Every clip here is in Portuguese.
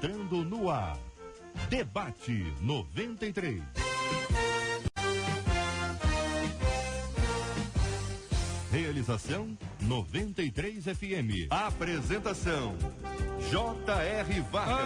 entrando no ar. Debate 93. Realização 93 FM. Apresentação J.R. Vargas.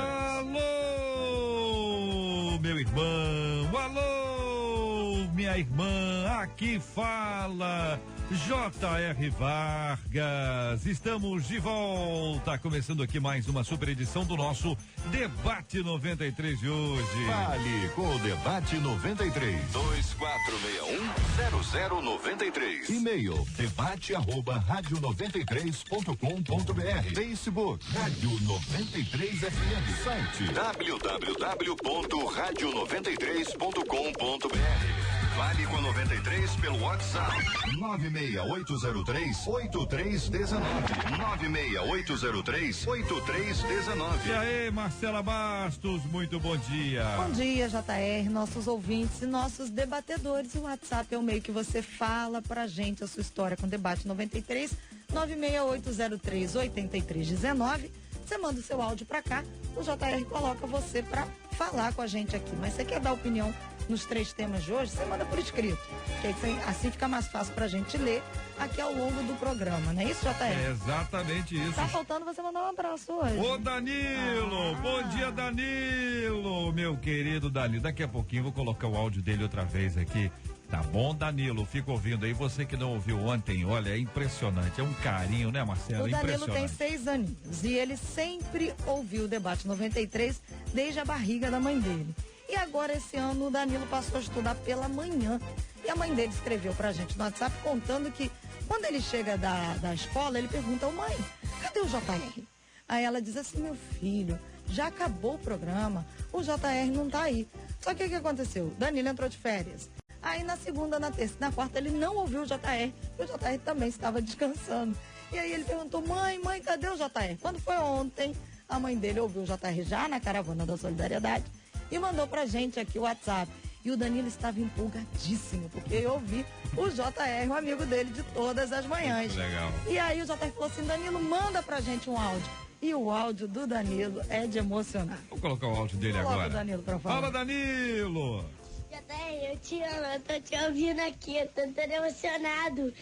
Alô, meu irmão, alô, minha irmã, aqui fala J.R. Vargas. Estamos de volta, começando aqui mais uma super edição do nosso Debate 93 de hoje. Fale com o Debate 93. 2461-0093. E-mail debate@radio93.com.br. Facebook Rádio 93 FM. Site www.radio93.com.br. Fale com a 93 pelo WhatsApp 96803-8319. 96803-8319. E aí, Marcela Bastos, muito bom dia. Bom dia, JR, nossos ouvintes e nossos debatedores. O WhatsApp é o meio que você fala pra gente a sua história com Debate 93, 96803-8319. Você manda o seu áudio pra cá, o JR coloca você pra falar com a gente aqui. Mas você quer dar opinião nos 3 temas de hoje, você manda por escrito, que assim fica mais fácil pra gente ler aqui ao longo do programa, não é isso, JR? É exatamente isso. Tá faltando você mandar um abraço hoje. Ô Danilo, bom dia Danilo, meu querido Danilo, daqui a pouquinho vou colocar o áudio dele outra vez aqui, tá bom, Danilo? Fica ouvindo aí, você que não ouviu ontem, olha, é impressionante, é um carinho, né, Marcelo? O Danilo tem 6 aninhos e ele sempre ouviu o Debate 93 desde a barriga da mãe dele. E agora, esse ano, o Danilo passou a estudar pela manhã. E a mãe dele escreveu pra gente no WhatsApp contando que quando ele chega da escola, ele pergunta: mãe, cadê o JR? Aí ela diz assim: meu filho, já acabou o programa, o JR não tá aí. Só que o que aconteceu? O Danilo entrou de férias. Aí na segunda, na terça e na quarta ele não ouviu o JR, e o JR também estava descansando. E aí ele perguntou: mãe, cadê o JR? Quando foi ontem, a mãe dele ouviu o JR já na Caravana da Solidariedade e mandou pra gente aqui o WhatsApp. E o Danilo estava empolgadíssimo, porque eu ouvi o JR, um amigo dele de todas as manhãs. Muito legal. E aí o JR falou assim: Danilo, manda pra gente um áudio. E o áudio do Danilo é de emocionar. Vou colocar o áudio dele agora. Coloca o Danilo pra falar. Fala, Danilo! JR, eu te amo, eu tô te ouvindo aqui, eu tô todo emocionado.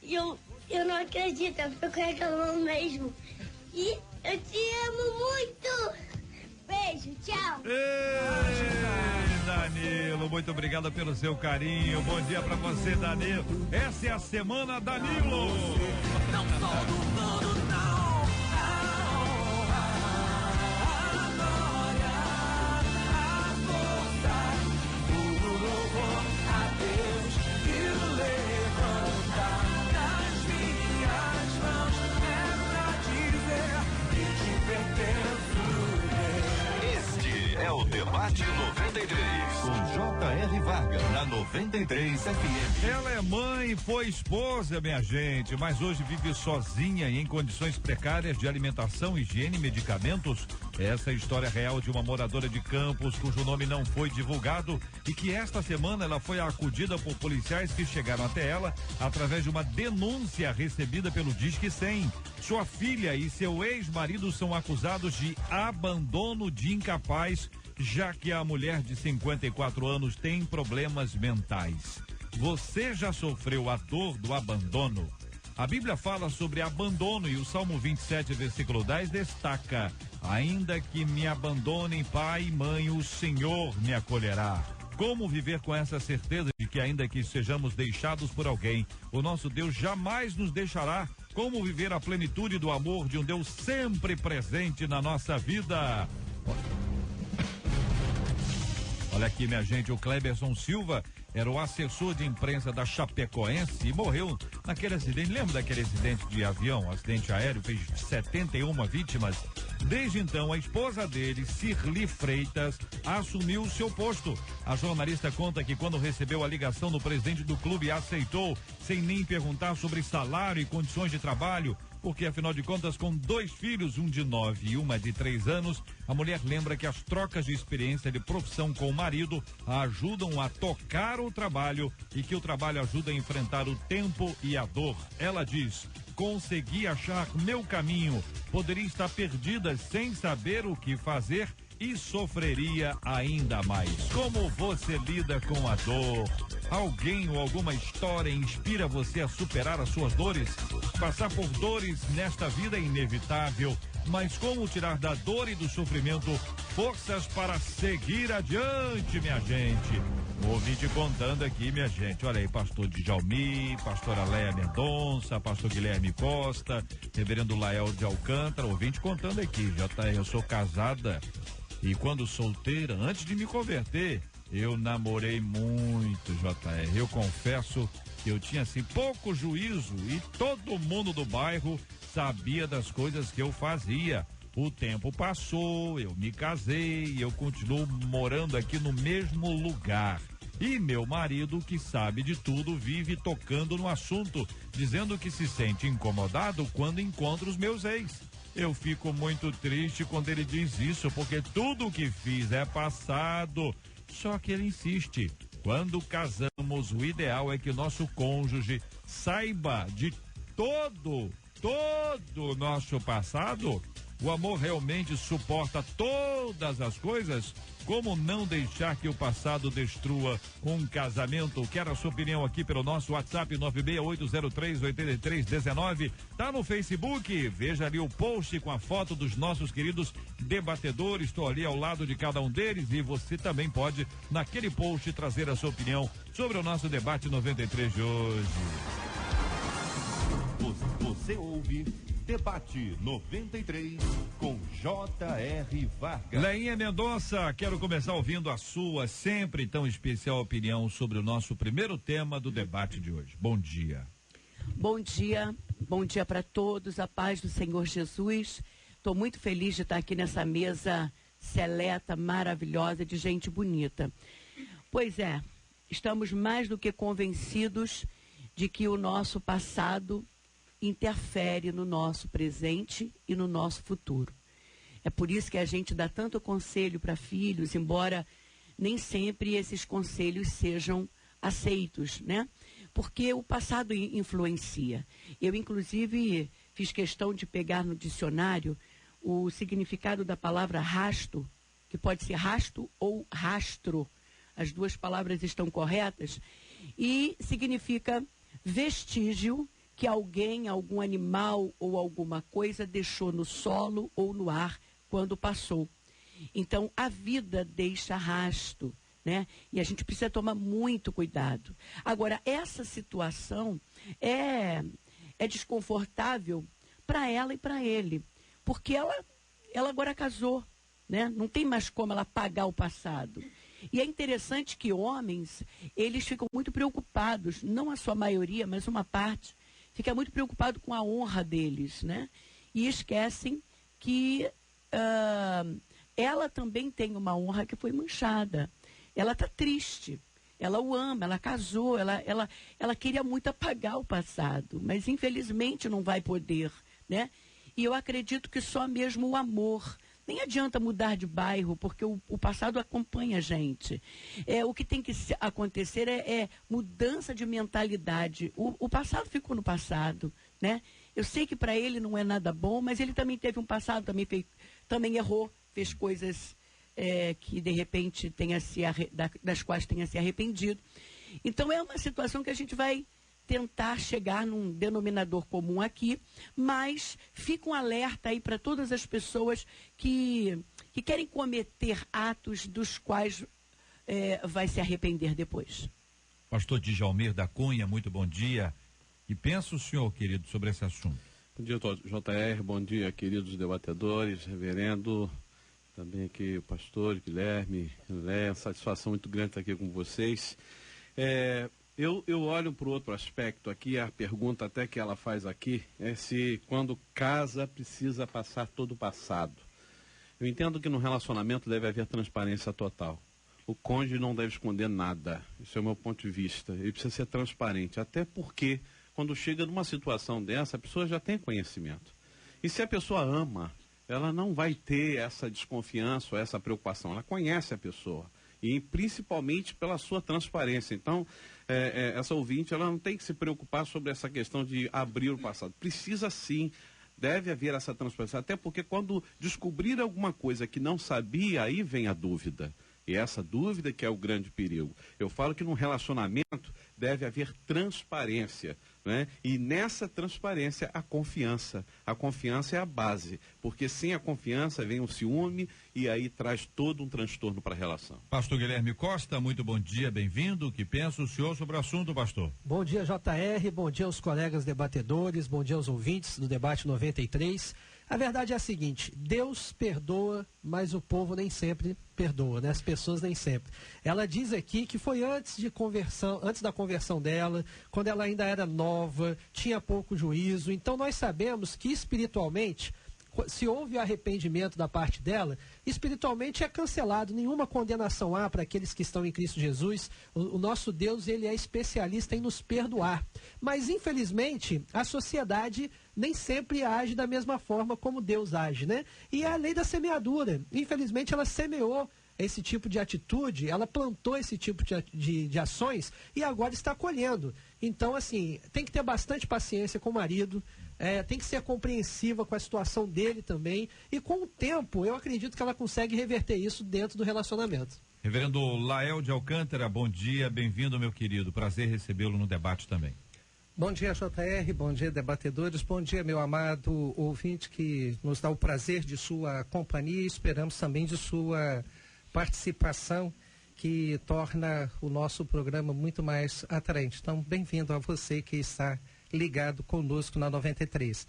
E eu não acredito, eu fico reclamando mesmo. E eu te amo muito! Beijo, tchau. Ei, Danilo, muito obrigado pelo seu carinho. Bom dia pra você, Danilo. Essa é a semana, Danilo. Não todo mundo não. A glória, a força, o louvor a Deus que levanta nas minhas mãos é pra dizer que te pertenço. É o Debate 93 com J.R. Vargas na 93 FM. Ela é mãe, foi esposa, minha gente, mas hoje vive sozinha e em condições precárias de alimentação, higiene e medicamentos. Essa é a história real de uma moradora de Campos, cujo nome não foi divulgado e que esta semana ela foi acudida por policiais que chegaram até ela através de uma denúncia recebida pelo Disque 100. Sua filha e seu ex-marido são acusados de abandono de incapaz, já que a mulher de 54 anos tem problemas mentais. Você já sofreu a dor do abandono? A Bíblia fala sobre abandono e o Salmo 27, versículo 10 destaca: ainda que me abandonem pai e mãe, o Senhor me acolherá. Como viver com essa certeza de que ainda que sejamos deixados por alguém, o nosso Deus jamais nos deixará? Como viver a plenitude do amor de um Deus sempre presente na nossa vida? Olha aqui, minha gente, o Cleberson Silva era o assessor de imprensa da Chapecoense e morreu naquele acidente. Lembra daquele acidente de avião, acidente aéreo, fez 71 vítimas? Desde então, a esposa dele, Cirli Freitas, assumiu o seu posto. A jornalista conta que quando recebeu a ligação do presidente do clube, aceitou, sem nem perguntar sobre salário e condições de trabalho. porque afinal de contas, com 2 filhos, um de 9 e uma de 3 anos, a mulher lembra que as trocas de experiência de profissão com o marido a ajudam a tocar o trabalho e que o trabalho ajuda a enfrentar o tempo e a dor. Ela diz: consegui achar meu caminho, poderia estar perdida sem saber o que fazer e sofreria ainda mais. Como você lida com a dor? Alguém ou alguma história inspira você a superar as suas dores? Passar por dores nesta vida é inevitável, mas como tirar da dor e do sofrimento forças para seguir adiante, minha gente? Ouvinte contando aqui, minha gente. Olha aí, pastor Djalmi, pastora Léa Mendonça, pastor Guilherme Costa, reverendo Lael de Alcântara, ouvinte contando aqui. Eu sou casada e quando solteira, antes de me converter, eu namorei muito, JR. Eu confesso que eu tinha assim pouco juízo e todo mundo do bairro sabia das coisas que eu fazia. O tempo passou, eu me casei e eu continuo morando aqui no mesmo lugar. E meu marido, que sabe de tudo, vive tocando no assunto, dizendo que se sente incomodado quando encontra os meus ex. Eu fico muito triste quando ele diz isso, porque tudo o que fiz é passado. Só que ele insiste. Quando casamos, o ideal é que nosso cônjuge saiba de todo o nosso passado. O amor realmente suporta todas as coisas? Como não deixar que o passado destrua um casamento? Quero a sua opinião aqui pelo nosso WhatsApp 968038319. Tá no Facebook, veja ali o post com a foto dos nossos queridos debatedores. Estou ali ao lado de cada um deles e você também pode, naquele post, trazer a sua opinião sobre o nosso debate 93 de hoje. Você ouve Debate 93 com J.R. Vargas. Leinha Mendonça, quero começar ouvindo a sua sempre tão especial opinião sobre o nosso primeiro tema do debate de hoje. Bom dia. Bom dia para todos, a paz do Senhor Jesus. Estou muito feliz de estar aqui nessa mesa seleta, maravilhosa, de gente bonita. Pois é, estamos mais do que convencidos de que o nosso passado interfere no nosso presente e no nosso futuro. É por isso que a gente dá tanto conselho para filhos, embora nem sempre esses conselhos sejam aceitos, né? Porque o passado influencia. Eu, inclusive, fiz questão de pegar no dicionário o significado da palavra rasto, que pode ser rasto ou rastro. As duas palavras estão corretas. E significa vestígio que alguém, algum animal ou alguma coisa deixou no solo ou no ar quando passou. Então, a vida deixa rastro, né? E a gente precisa tomar muito cuidado. Agora, essa situação é desconfortável para ela e para ele, porque ela agora casou, né? Não tem mais como ela apagar o passado. E é interessante que homens, eles ficam muito preocupados, não a sua maioria, mas uma parte, fica muito preocupado com a honra deles, né? E esquecem que ela também tem uma honra que foi manchada. Ela está triste, ela o ama, ela casou, ela queria muito apagar o passado, mas infelizmente não vai poder, né? E eu acredito que só mesmo o amor. Nem adianta mudar de bairro, porque o passado acompanha a gente. O que tem que acontecer é mudança de mentalidade. O passado ficou no passado, né? Eu sei que para ele não é nada bom, mas ele também teve um passado, também errou, fez coisas que de repente das quais tenha se arrependido. Então é uma situação que a gente vai tentar chegar num denominador comum aqui, mas fica um alerta aí para todas as pessoas que querem cometer atos dos quais vai se arrepender depois. Pastor Djalmir da Cunha, muito bom dia. E pensa o senhor, querido, sobre esse assunto. Bom dia, JR, bom dia, queridos debatedores, reverendo, também aqui o pastor Guilherme, satisfação muito grande estar aqui com vocês. Eu olho para o outro aspecto aqui, a pergunta até que ela faz aqui é se quando casa precisa passar todo o passado. Eu entendo que no relacionamento deve haver transparência total. O cônjuge não deve esconder nada, isso é o meu ponto de vista. Ele precisa ser transparente, até porque quando chega numa situação dessa, a pessoa já tem conhecimento. E se a pessoa ama, ela não vai ter essa desconfiança ou essa preocupação. Ela conhece a pessoa. E principalmente pela sua transparência. Então, essa ouvinte, ela não tem que se preocupar sobre essa questão de abrir o passado. Precisa sim, deve haver essa transparência. Até porque quando descobrir alguma coisa que não sabia, aí vem a dúvida. E essa dúvida que é o grande perigo. Eu falo que num relacionamento deve haver transparência, né? E nessa transparência a confiança. A confiança é a base, porque sem a confiança vem o ciúme e aí traz todo um transtorno para a relação. Pastor Guilherme Costa, muito bom dia, bem-vindo. O que pensa o senhor sobre o assunto, pastor? Bom dia, JR, bom dia aos colegas debatedores, bom dia aos ouvintes do Debate 93. A verdade é a seguinte: Deus perdoa, mas o povo nem sempre perdoa, né? As pessoas nem sempre. Ela diz aqui que foi antes da conversão dela, quando ela ainda era nova, tinha pouco juízo. Então nós sabemos que espiritualmente, se houve arrependimento da parte dela, espiritualmente é cancelado, nenhuma condenação há para aqueles que estão em Cristo Jesus. O nosso Deus, ele é especialista em nos perdoar. Mas, infelizmente, a sociedade nem sempre age da mesma forma como Deus age, né? E é a lei da semeadura. Infelizmente, ela semeou esse tipo de atitude, ela plantou esse tipo de ações e agora está colhendo. Então, assim, tem que ter bastante paciência com o marido, tem que ser compreensiva com a situação dele também, e com o tempo, eu acredito que ela consegue reverter isso dentro do relacionamento. Reverendo Lael de Alcântara, bom dia, bem-vindo, meu querido, prazer recebê-lo no debate também. Bom dia, JR, bom dia, debatedores, bom dia, meu amado ouvinte, que nos dá o prazer de sua companhia, e esperamos também de sua participação, que torna o nosso programa muito mais atraente. Então, bem-vindo a você que está ligado conosco na 93.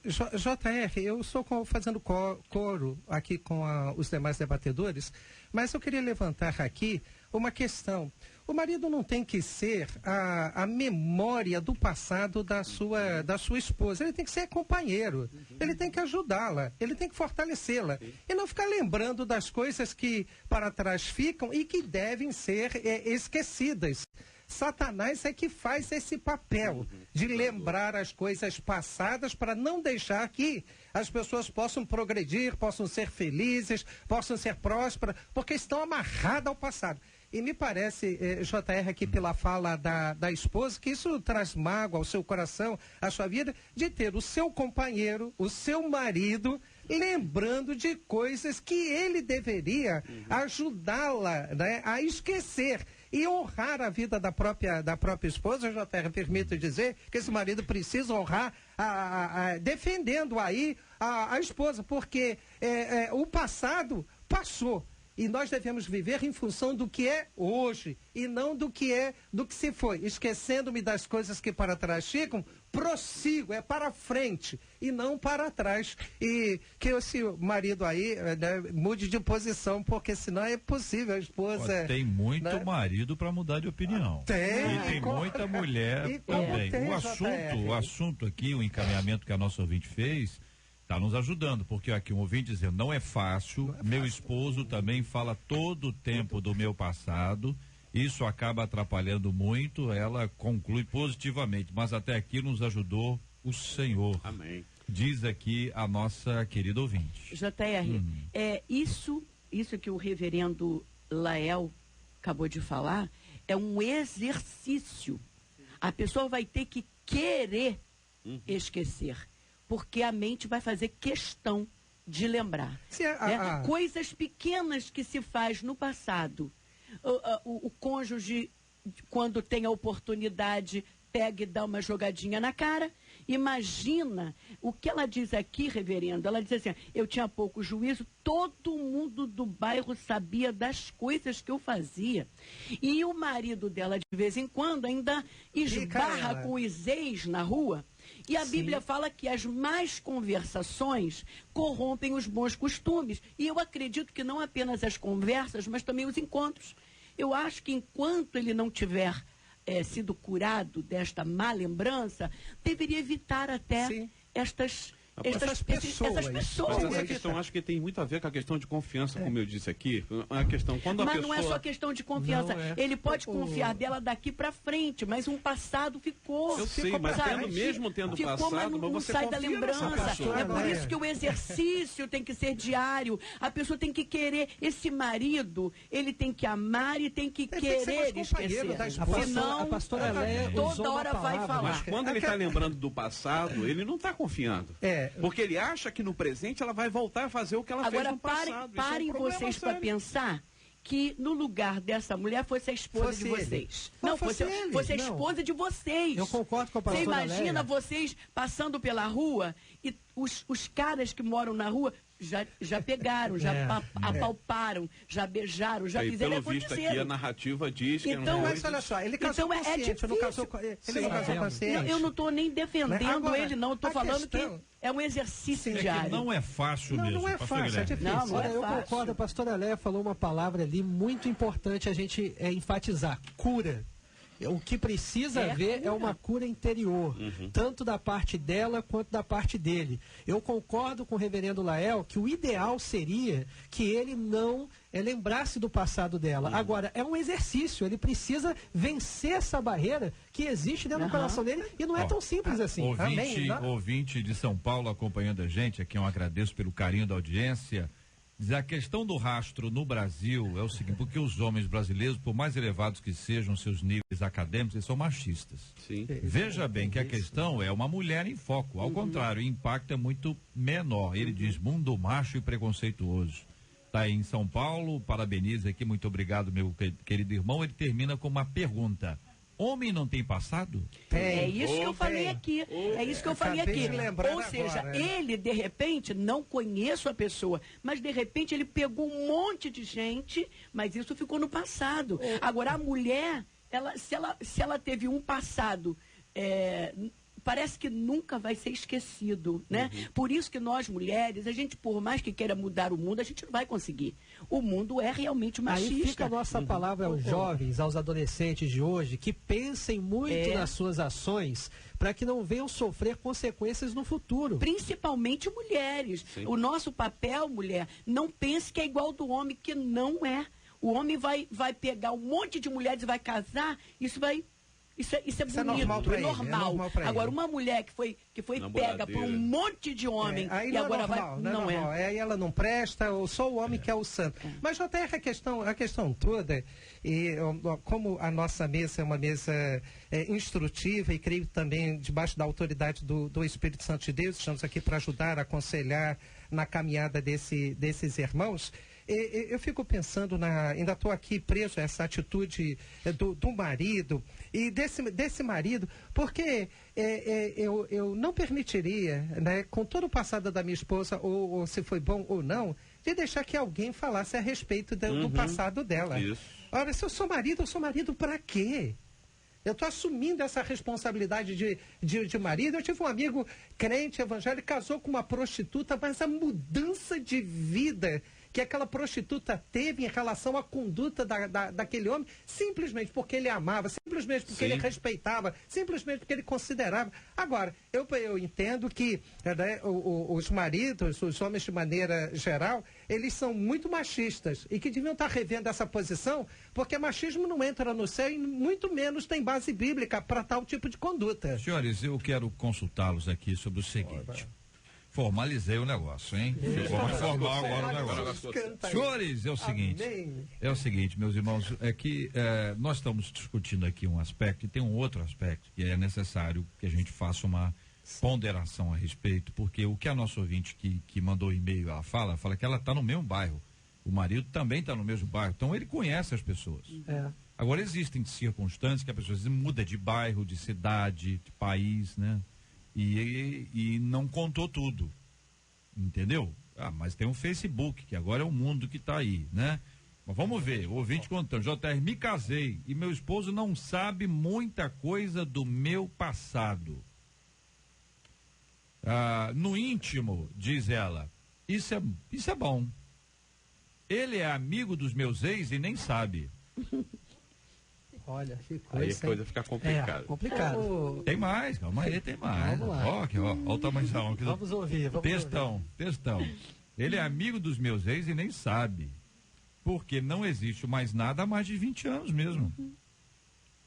JR, eu estou fazendo coro aqui com os demais debatedores, mas eu queria levantar aqui uma questão. O marido não tem que ser a memória do passado da sua esposa. Ele tem que ser companheiro. Ele tem que ajudá-la. Ele tem que fortalecê-la. E não ficar lembrando das coisas que para trás ficam e que devem ser esquecidas. Satanás é que faz esse papel de lembrar as coisas passadas para não deixar que as pessoas possam progredir, possam ser felizes, possam ser prósperas, porque estão amarradas ao passado. E me parece, JR, aqui pela fala da esposa, que isso traz mágoa ao seu coração, à sua vida, de ter o seu companheiro, o seu marido, lembrando de coisas que ele deveria ajudá-la, né, a esquecer e honrar a vida da própria esposa. JR, permito dizer que esse marido precisa honrar, defendendo aí a esposa, porque o passado passou. E nós devemos viver em função do que é hoje e não do que se foi. Esquecendo-me das coisas que para trás ficam, prossigo, é para frente e não para trás. E que esse marido aí, né, mude de posição, porque senão é possível a esposa... Tem muito, né, marido para mudar de opinião. Tem muita mulher também. O assunto aqui, o encaminhamento que a nossa ouvinte fez, está nos ajudando, porque aqui um ouvinte dizendo, não é fácil, meu esposo também fala todo o tempo do meu passado, isso acaba atrapalhando muito. Ela conclui positivamente, mas até aqui nos ajudou o Senhor. Amém. Diz aqui a nossa querida ouvinte. JR, isso que o reverendo Lael acabou de falar, é um exercício. A pessoa vai ter que querer esquecer, porque a mente vai fazer questão de lembrar. Coisas pequenas que se faz no passado. O cônjuge, quando tem a oportunidade, pega e dá uma jogadinha na cara. Imagina o que ela diz aqui, reverendo. Ela diz assim, eu tinha pouco juízo, todo mundo do bairro sabia das coisas que eu fazia. E o marido dela, de vez em quando, ainda esbarra com os ex na rua. E a Bíblia fala que as más conversações corrompem os bons costumes. E eu acredito que não apenas as conversas, mas também os encontros. Eu acho que enquanto ele não tiver sido curado desta má lembrança, deveria evitar até estas essas pessoas. Mas essa questão acho que tem muito a ver com a questão de confiança, como eu disse aqui. A questão quando a mas pessoa... não é só questão de confiança. Ele pode confiar dela daqui pra frente, mas um passado ficou. Eu sei, mas mesmo tendo passado, mas não você sai da confia nessa lembrança. pessoa. É por isso que o exercício tem que ser diário. A pessoa tem que querer. Esse marido, ele tem que amar e tem que querer esquecer. Senão, a pastora Léa toda hora vai falar. Mas quando ele está lembrando do passado, ele não está confiando. Porque ele acha que no presente ela vai voltar a fazer o que ela fez no passado. Agora, parem vocês para pensar que no lugar dessa mulher fosse a esposa de vocês. Não, fosse a esposa de vocês. Eu concordo com a pastora Léa. Você imagina Léa. Vocês passando pela rua e os caras que moram na rua já pegaram, já apalparam, já beijaram, já fizeram acontecer. Pelo visto aqui a narrativa diz que então, mas olha só, ele casou consciente, não casou, ele não casou consciente. Eu não estou nem defendendo ele, não. Estou falando que é um exercício diário. Não é fácil mesmo. Não é fácil, é difícil. Não é eu fácil. concordo, a pastora Léa falou uma palavra ali muito importante a gente enfatizar: cura. O que precisa haver é uma cura interior, tanto da parte dela quanto da parte dele. Eu concordo com o reverendo Lael que o ideal seria que ele não lembrasse do passado dela. Agora, é um exercício, ele precisa vencer essa barreira que existe dentro do coração dele e não é tão simples assim. Ouvinte de São Paulo acompanhando a gente, a quem eu agradeço pelo carinho da audiência. A questão do rastro no Brasil é o seguinte, porque os homens brasileiros, por mais elevados que sejam seus níveis acadêmicos, eles são machistas. Sim. Veja bem que a questão é uma mulher em foco, ao contrário, o impacto é muito menor. Ele diz mundo macho e preconceituoso. Está aí em São Paulo, parabeniza aqui, muito obrigado, meu querido irmão. Ele termina com uma pergunta: homem não tem passado? É isso que eu falei aqui. É isso que eu falei aqui. Ou seja, ele, de repente, não conheço a pessoa, mas de repente ele pegou um monte de gente, mas isso ficou no passado. Agora, a mulher, se ela teve um passado, parece que nunca vai ser esquecido, né? Por isso que nós, mulheres, a gente, por mais que queira mudar o mundo, a gente não vai conseguir. O mundo é realmente machista. Aí fica a nossa palavra aos jovens, aos adolescentes de hoje, que pensem muito nas suas ações para que não venham sofrer consequências no futuro. Principalmente mulheres. Sim. O nosso papel, mulher, não pense que é igual do homem, que não é. O homem vai pegar um monte de mulheres e vai casar, isso é bonito, normal. Agora, uma mulher que foi pega por um monte de homem e agora não é. Aí ela não presta, ou só o homem que é o santo. Mas até a questão toda, e como a nossa mesa é uma mesa instrutiva e creio também debaixo da autoridade do Espírito Santo de Deus, estamos aqui para ajudar, aconselhar na caminhada desses irmãos. Eu fico pensando ainda estou aqui preso a essa atitude do marido e desse marido, porque eu não permitiria, né, com todo o passado da minha esposa, ou se foi bom ou não, de deixar que alguém falasse a respeito do passado dela. Isso. Ora, se eu sou marido para quê? Eu estou assumindo essa responsabilidade de marido. Eu tive um amigo crente, evangélico, casou com uma prostituta, mas a mudança de vida que aquela prostituta teve em relação à conduta daquele homem, simplesmente porque ele amava, simplesmente porque ele respeitava, simplesmente porque ele considerava. Agora, eu entendo que os maridos, os homens de maneira geral, eles são muito machistas e que deviam estar revendo essa posição, porque machismo não entra no céu e muito menos tem base bíblica para tal tipo de conduta. Senhores, eu quero consultá-los aqui sobre o seguinte. Formalizei o negócio, hein? Ficou mais formal agora o negócio. Senhores, é o seguinte, meus irmãos, é que nós estamos discutindo aqui um aspecto e tem um outro aspecto que é necessário que a gente faça uma ponderação a respeito, porque o que a nossa ouvinte que mandou e-mail, ela fala que ela está no mesmo bairro, o marido também está no mesmo bairro, então ele conhece as pessoas. Agora, existem circunstâncias que a pessoa muda de bairro, de cidade, de país, né? E não contou tudo, entendeu? Mas tem um Facebook, que agora é o mundo que está aí, né? Mas vamos ver, o ouvinte contando: JR, me casei e meu esposo não sabe muita coisa do meu passado. No íntimo, diz ela, isso é bom. Ele é amigo dos meus ex e nem sabe. Olha, que Aí coisa. a coisa fica complicada. Complicado. Tem mais, calma aí, tem mais. Vamos lá. Ó, aqui, ó o tamanhozão. aqui do- Vamos ouvir, Textão. Ele é amigo dos meus ex e nem sabe. Porque não existe mais nada há mais de 20 anos mesmo.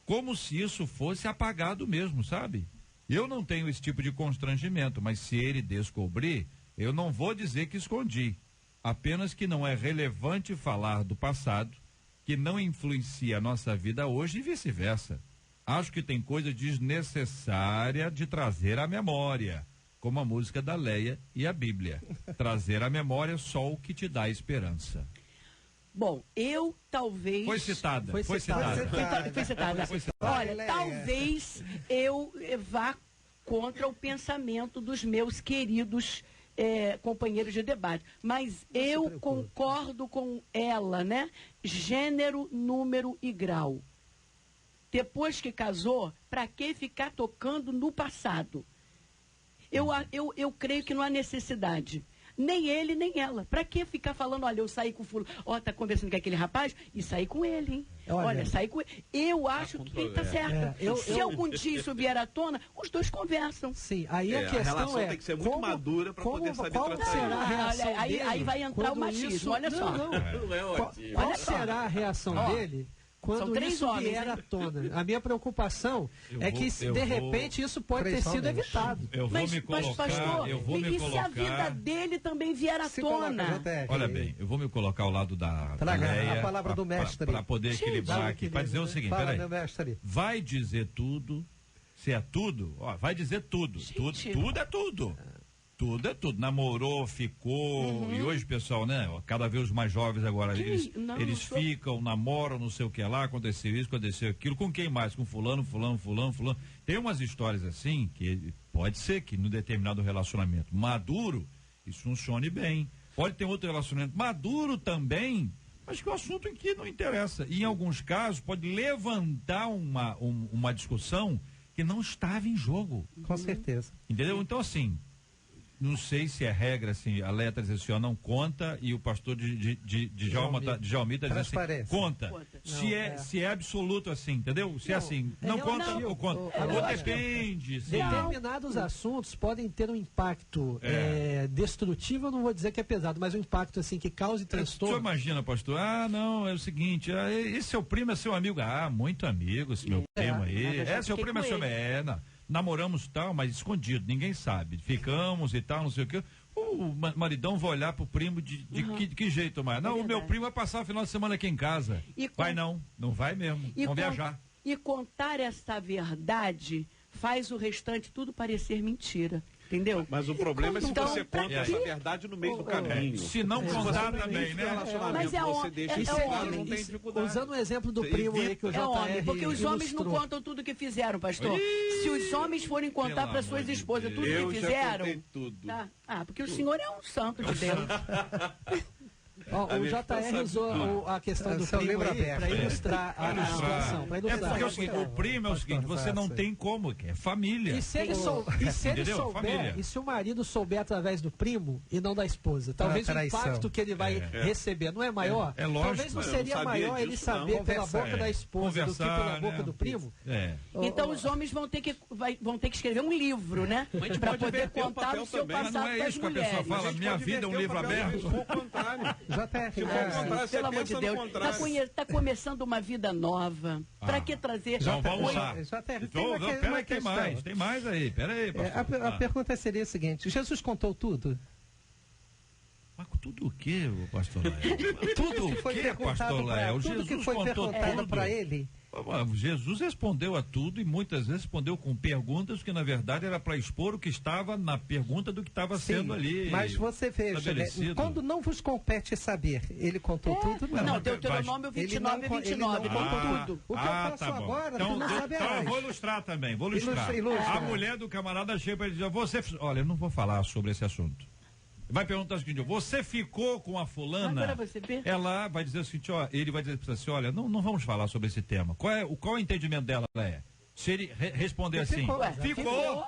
Como se isso fosse apagado mesmo, sabe? Eu não tenho esse tipo de constrangimento, mas se ele descobrir, eu não vou dizer que escondi. Apenas que não é relevante falar do passado, que não influencia a nossa vida hoje e vice-versa. Acho que tem coisa desnecessária de trazer à memória, como a música da Leia e a Bíblia. Trazer à memória só o que te dá esperança. Bom, eu talvez... Foi citada. Foi citada. Olha, Leia. talvez eu vá contra o pensamento dos meus queridos companheiros de debate. Mas eu concordo com ela, né? Gênero, número e grau. Depois que casou, para que ficar tocando no passado? Eu creio que não há necessidade. Nem ele, nem ela. Pra que ficar falando, olha, eu saí com o fulano, tá conversando com aquele rapaz e saí com ele, hein? Olha, saí com ele. Eu acho que ele tá certo. Se algum dia isso vier à tona, os dois conversam. Sim, aí a questão relação tem que ser muito madura para poder saber qual tratar será a reação Olha, dele? aí vai entrar o quando machismo, isso- olha só. Não. Não é ótimo. Qual Olha só. será a reação dele São quando 3 isso homens, vier hein? à tona? A minha preocupação é que, eu de vou- repente, isso pode ter 3 sido homens. evitado. Eu vou me colocar, pastor, eu vou me e se a vida colocar. dele também vier à Se coloca, tona? JR. Olha bem, eu vou me colocar ao lado da Traga Leia a palavra do mestre. para poder equilibrar aqui, para dizer o seguinte, Fala, peraí. meu mestre. Vai dizer tudo, se é tudo, ó, vai dizer tudo. Tudo é tudo. Tudo é tudo. Namorou, ficou. E hoje, pessoal, né? Cada vez os mais jovens agora, eles ficam, namoram, não sei o que lá, aconteceu isso, aconteceu aquilo. Com quem mais? Com fulano. Tem umas histórias assim que pode ser que no determinado relacionamento maduro, isso funcione bem. Pode ter outro relacionamento maduro também, mas que o assunto em que não interessa. E em alguns casos pode levantar uma discussão que não estava em jogo. Com certeza. Entendeu? Então, assim, não sei se é regra, assim, a letra diz assim, ó, não conta, e o pastor Djalmita diz assim, Transparência. conta. Se é absoluto assim, entendeu? Se é assim, não conta ou conta. Ou depende. se- Determinados assuntos podem ter um impacto destrutivo, eu não vou dizer que é pesado, mas um impacto assim que cause O senhor transtorno. imagina, pastor, não, é o seguinte, esse seu primo é seu amigo, muito amigo esse meu primo aí, mas eu já seu fiquei primo é com seu, namoramos tal, mas escondido, ninguém sabe, ficamos e tal, não sei o que, o maridão vai olhar pro primo de que jeito mais? Não, o meu primo vai passar o final de semana aqui em casa, vai não vai mesmo, vamos viajar. E contar essa verdade faz o restante tudo parecer mentira. Entendeu? Mas o problema é se Então, você pra conta quê? essa verdade no meio do caminho. Se não contar você também, né? Mas você deixa é claro, homem. não tem dificuldade. Usando o exemplo do Você primo aí evita. que o É homem, JR porque os homens não ilustrou. contam tudo que fizeram, pastor. Se os homens forem contar Pelo para amor suas de esposas tudo Eu que já fizeram. contei tudo. Tá? Porque o senhor é um santo de Deus. Ó, o JR usou a questão do Seu primo livro aí aberto. para ilustrar a situação. Pra É ilustrar. porque é o seguinte, o primo é o seguinte, você não tem como, que é família. E se ele, Entendeu? souber, Família. e se o marido souber através do primo e não da esposa, talvez o traição. impacto que ele vai receber não é maior? É lógico. Talvez não Eu seria não sabia maior ele disso, saber não. pela boca da esposa do que pela Conversar, boca né? do primo? Então os homens vão ter que escrever um livro, né? Para poder inverter o contar papel o seu também. Mas não passado é das isso que a pessoa mulheres. fala, minha vida é um livro aberto. Ao contrário. JR, contrário, você Pelo amor de pensa no Deus, contrário. tá começando uma vida nova. Para que trazer? Então vamos lá. JR, tem Então, uma peraí, questão. tem mais aí, peraí. pastor. A pergunta seria a seguinte: Jesus contou tudo? Mas tudo o que, pastor Lael? Tudo o Foi que, perguntado pastor pra- Lael? tudo Jesus que foi contou perguntado tudo. para ele? Jesus respondeu a tudo e muitas vezes respondeu com perguntas que na verdade era para expor o que estava na pergunta do que estava sendo ali. Mas você veja, né, estabelecido. quando não vos compete saber, ele contou tudo? Não, Deuteronômio Ele 29 e não- 29, ele não- contou tudo. O que eu faço agora, tu não Então eu saberás. vou ilustrar também, vou ilustrar. Ilustra. A mulher do camarada chega para ele dizer, olha, eu não vou falar sobre esse assunto. Vai perguntar o seguinte, você ficou com a fulana? Agora você vê. Ela vai dizer o seguinte, ele vai dizer assim, olha, não vamos falar sobre esse tema. Qual é o entendimento dela, Leia? Se ele responder assim, Ficou.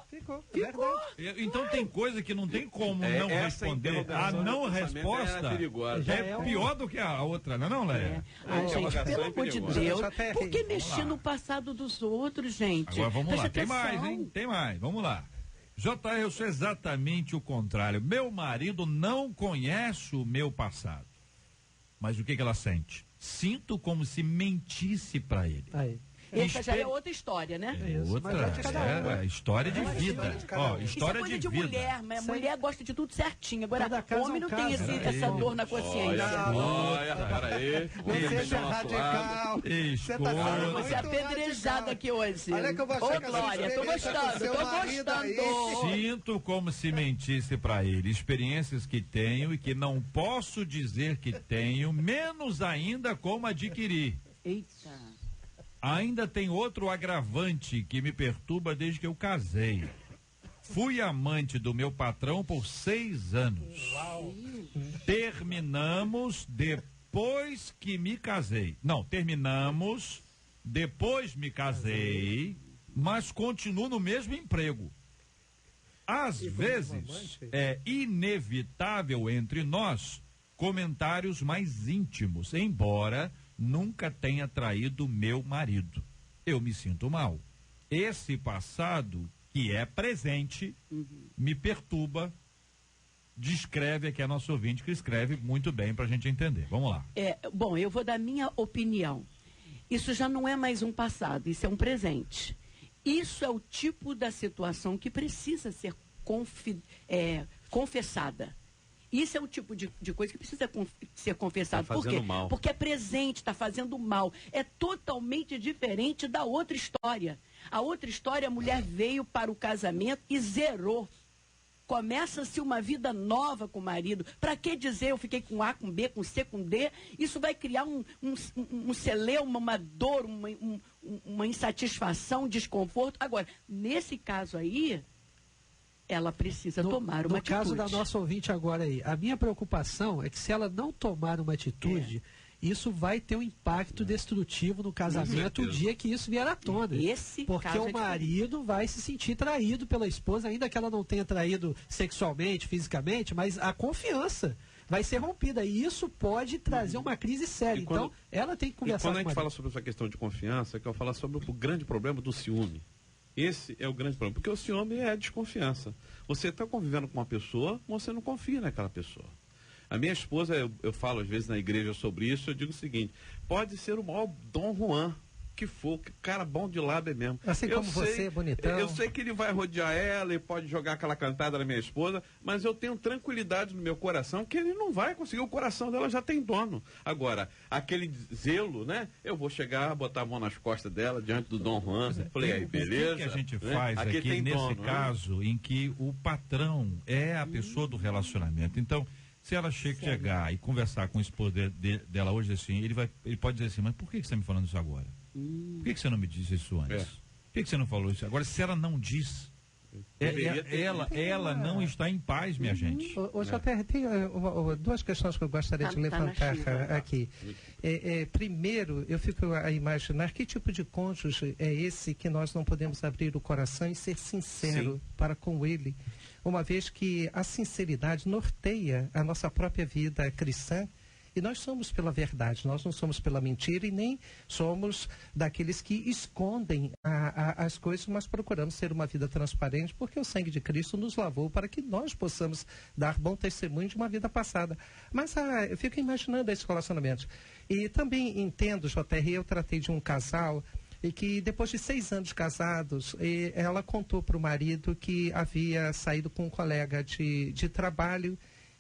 Ficou. Então tem coisa que não tem como não essa responder. A interrogação não do pensamento resposta é perigosa. Já é pior do que a outra, não é não, Léa? Gente, interrogação pelo é amor de perigosa. Deus, JR, por que mexer no passado dos outros, gente? Agora vamos lá, Presta tem atenção. mais, hein? Tem mais, vamos lá. JR, eu sou exatamente o contrário. Meu marido não conhece o meu passado. Mas o que ela sente? Sinto como se mentisse pra ele. Aí. Essa já é outra história, né? Isso, Outra, mas vai de cada um, é história de vida. Ó, Isso é história coisa de de vida. mulher, mas a Isso aí. mulher gosta de tudo certinho. Agora, Cada caso homem é um não tem caso, né? essa dor na consciência. Olha, peraí. Não seja Deixa o nosso lado. radical. Você tá Escolha. sendo Você é muito apedrejado radical. aqui hoje. Olha que eu vou achar Ô, que a sua Glória, tô experiência com gostando, seu tô marido aí. gostando. Sinto como se mentisse pra ele. Experiências que tenho e que não posso dizer que tenho, menos ainda como adquirir. Eita. Ainda tem outro agravante que me perturba desde que eu casei. Fui amante do meu patrão por 6 anos. Terminamos depois que me casei. Não, terminamos depois me casei, mas continuo no mesmo emprego. Às vezes é inevitável entre nós comentários mais íntimos, embora nunca tenha traído meu marido. Eu me sinto mal. Esse passado, que é presente, me perturba. Descreve aqui a nossa ouvinte, que escreve muito bem pra gente entender. Vamos lá. Bom, eu vou dar minha opinião. Isso já não é mais um passado, isso é um presente. Isso é o tipo da situação que precisa ser confessada. Isso é o tipo de coisa que precisa ser confessado. Tá Por quê? fazendo mal. Porque é presente, está fazendo mal. É totalmente diferente da outra história. A outra história, a mulher veio para o casamento e zerou. Começa-se uma vida nova com o marido. Para que dizer eu fiquei com A, com B, com C, com D? Isso vai criar um celeuma, uma dor, uma insatisfação, um desconforto. Agora, nesse caso aí, ela precisa tomar uma atitude. No caso da nossa ouvinte agora aí, a minha preocupação é que se ela não tomar uma atitude, isso vai ter um impacto destrutivo no casamento o dia que isso vier à tona. Porque caso o marido vai se sentir traído pela esposa, ainda que ela não tenha traído sexualmente, fisicamente, mas a confiança vai ser rompida. E isso pode trazer uma crise séria. Então, ela tem que conversar com o marido. Quando a gente fala sobre essa questão de confiança, que eu falo sobre o grande problema do ciúme. Esse é o grande problema, porque o ciúme é a desconfiança. Você está convivendo com uma pessoa, você não confia naquela pessoa. A minha esposa, eu falo às vezes na igreja sobre isso, eu digo o seguinte: pode ser o maior Dom Juan que for, que cara bom de lábio mesmo. Assim como você, bonitão. Eu sei que ele vai rodear ela e pode jogar aquela cantada na minha esposa, mas eu tenho tranquilidade no meu coração que ele não vai conseguir, o coração dela já tem dono. Agora, aquele zelo, né? Eu vou chegar, botar a mão nas costas dela, diante do Dom Juan, falei, aí, beleza. O que a gente né? faz aqui nesse dono, caso, em que o patrão é a pessoa do relacionamento? Então, se ela chegar e conversar com o esposo dela hoje assim, ele pode dizer assim, mas por que você está me falando isso agora? Por que você não me disse isso antes? Por que você não falou isso? Agora, se ela não diz, ela não está em paz, minha gente. O JR, tem duas questões que eu gostaria de levantar aqui. Primeiro, eu fico a imaginar que tipo de cônjuge é esse que nós não podemos abrir o coração e ser sincero para com ele, uma vez que a sinceridade norteia a nossa própria vida cristã. E nós somos pela verdade, nós não somos pela mentira e nem somos daqueles que escondem as coisas, mas procuramos ter uma vida transparente, porque o sangue de Cristo nos lavou para que nós possamos dar bom testemunho de uma vida passada. Mas eu fico imaginando esses relacionamentos. E também entendo, JR, eu tratei de um casal e que depois de 6 anos casados, ela contou para o marido que havia saído com um colega de trabalho.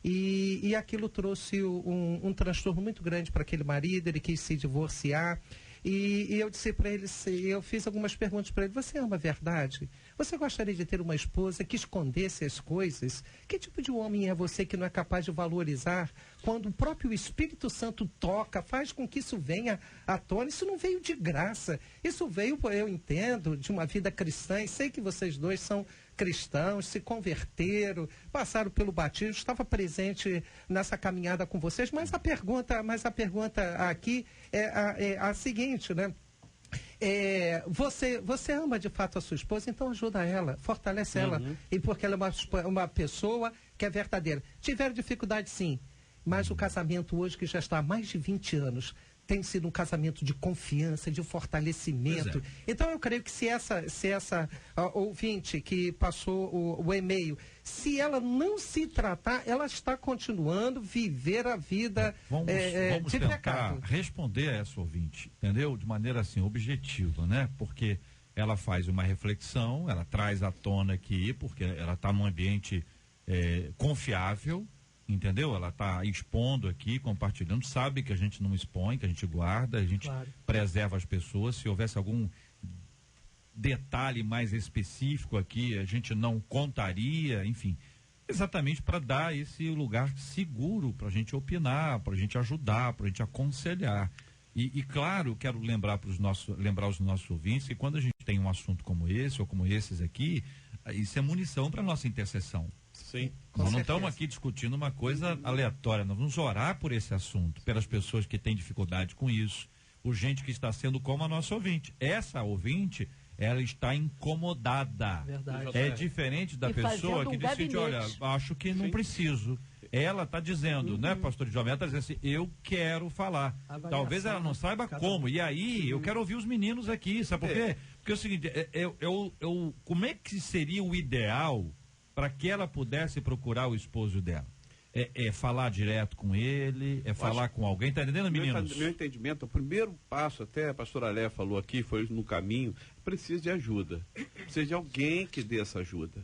E aquilo trouxe um transtorno muito grande para aquele marido, ele quis se divorciar. E eu disse para ele, eu fiz algumas perguntas para ele: você ama a verdade? Você gostaria de ter uma esposa que escondesse as coisas? Que tipo de homem é você que não é capaz de valorizar quando o próprio Espírito Santo toca, faz com que isso venha à tona? Isso não veio de graça, isso veio, eu entendo, de uma vida cristã, e sei que vocês dois são cristãos, se converteram, passaram pelo batismo, estava presente nessa caminhada com vocês, mas a pergunta aqui é a seguinte, né? Você ama de fato a sua esposa, então ajuda ela, fortalece ela. E porque ela é uma pessoa que é verdadeira. Tiveram dificuldade, sim, mas o casamento hoje, que já está há mais de 20 anos, tem sido um casamento de confiança, de fortalecimento. Então eu creio que se essa ouvinte que passou o e-mail, se ela não se tratar, ela está continuando viver a vida vamos de tentar pecado. responder a essa ouvinte, entendeu? De maneira assim, objetiva, né? Porque ela faz uma reflexão, ela traz à tona aqui, porque ela está num ambiente confiável, entendeu? Ela está expondo aqui, compartilhando, sabe que a gente não expõe, que a gente guarda, a gente preserva as pessoas. Se houvesse algum detalhe mais específico aqui, a gente não contaria, enfim, exatamente para dar esse lugar seguro para a gente opinar, para a gente ajudar, para a gente aconselhar. E claro, quero lembrar os nossos ouvintes que quando a gente tem um assunto como esse ou como esses aqui, isso é munição para nossa intercessão. Sim. Nós não estamos aqui discutindo uma coisa aleatória, nós vamos orar por esse assunto, pelas pessoas que têm dificuldade com isso, por gente que está sendo como a nossa ouvinte. Essa ouvinte, ela está incomodada. Verdade. É diferente da pessoa que decide, olha, acho que não preciso. Ela está dizendo, né, pastor Djalma, ela está dizendo assim, eu quero falar. Talvez ela não saiba como. E aí, eu quero ouvir os meninos aqui, sabe por quê? Porque é o seguinte, como é que seria o ideal para que ela pudesse procurar o esposo dela? É falar direto com ele, falar com alguém, tá entendendo, meninos? Meu entendimento, o primeiro passo, até a pastora Léa falou aqui, foi no caminho, precisa de ajuda. Precisa de alguém que dê essa ajuda.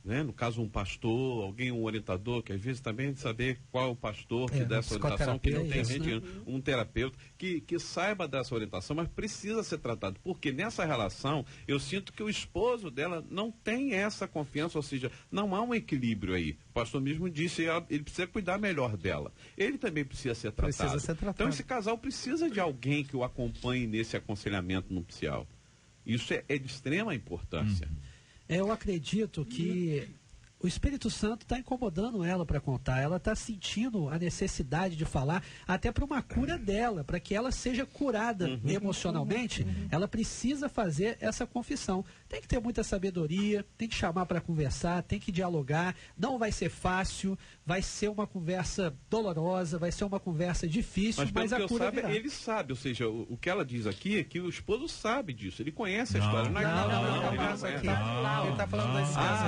Né? No caso, um pastor, um orientador, que às vezes também saber qual é o pastor que dá essa orientação, que não tem gente, um terapeuta, que saiba dar essa orientação, mas precisa ser tratado, porque nessa relação, eu sinto que o esposo dela não tem essa confiança, ou seja, não há um equilíbrio aí. O pastor mesmo disse, ele precisa cuidar melhor dela. Ele também precisa ser tratado. Então, esse casal precisa de alguém que o acompanhe nesse aconselhamento nupcial. Isso é de extrema importância. Eu acredito que o Espírito Santo está incomodando ela para contar. Ela está sentindo a necessidade de falar, até para uma cura dela, para que ela seja curada emocionalmente. Ela precisa fazer essa confissão. Tem que ter muita sabedoria, tem que chamar para conversar, tem que dialogar. Não vai ser fácil, vai ser uma conversa dolorosa, vai ser uma conversa difícil, mas a cura virá. Ele sabe, ou seja, o que ela diz aqui é que o esposo sabe disso, ele conhece a história. Ele está falando desse caso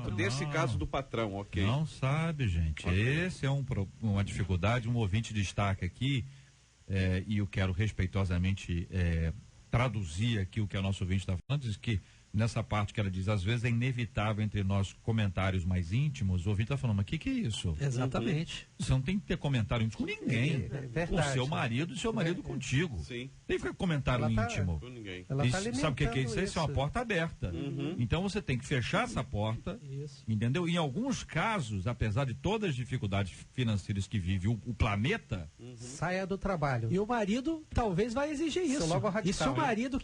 aqui. Desse caso do patrão, ok. Não sabe, gente. Esse é uma dificuldade, um ouvinte destaca aqui, e eu quero respeitosamente traduzir aqui o que a nossa ouvinte está falando, diz que nessa parte que ela diz, às vezes é inevitável entre nós comentários mais íntimos, o ouvinte está falando, mas o que é isso? Exatamente. Você não tem que ter comentário íntimo com ninguém. Com o seu marido e seu marido contigo. Sim. Tem que ficar comentário íntimo. Com ninguém. Sabe o que é isso? Isso é uma porta aberta. Então você tem que fechar essa porta, entendeu? Em alguns casos, apesar de todas as dificuldades financeiras que vive o planeta, saia do trabalho. E o marido talvez vai exigir isso. Logo radical, e se o marido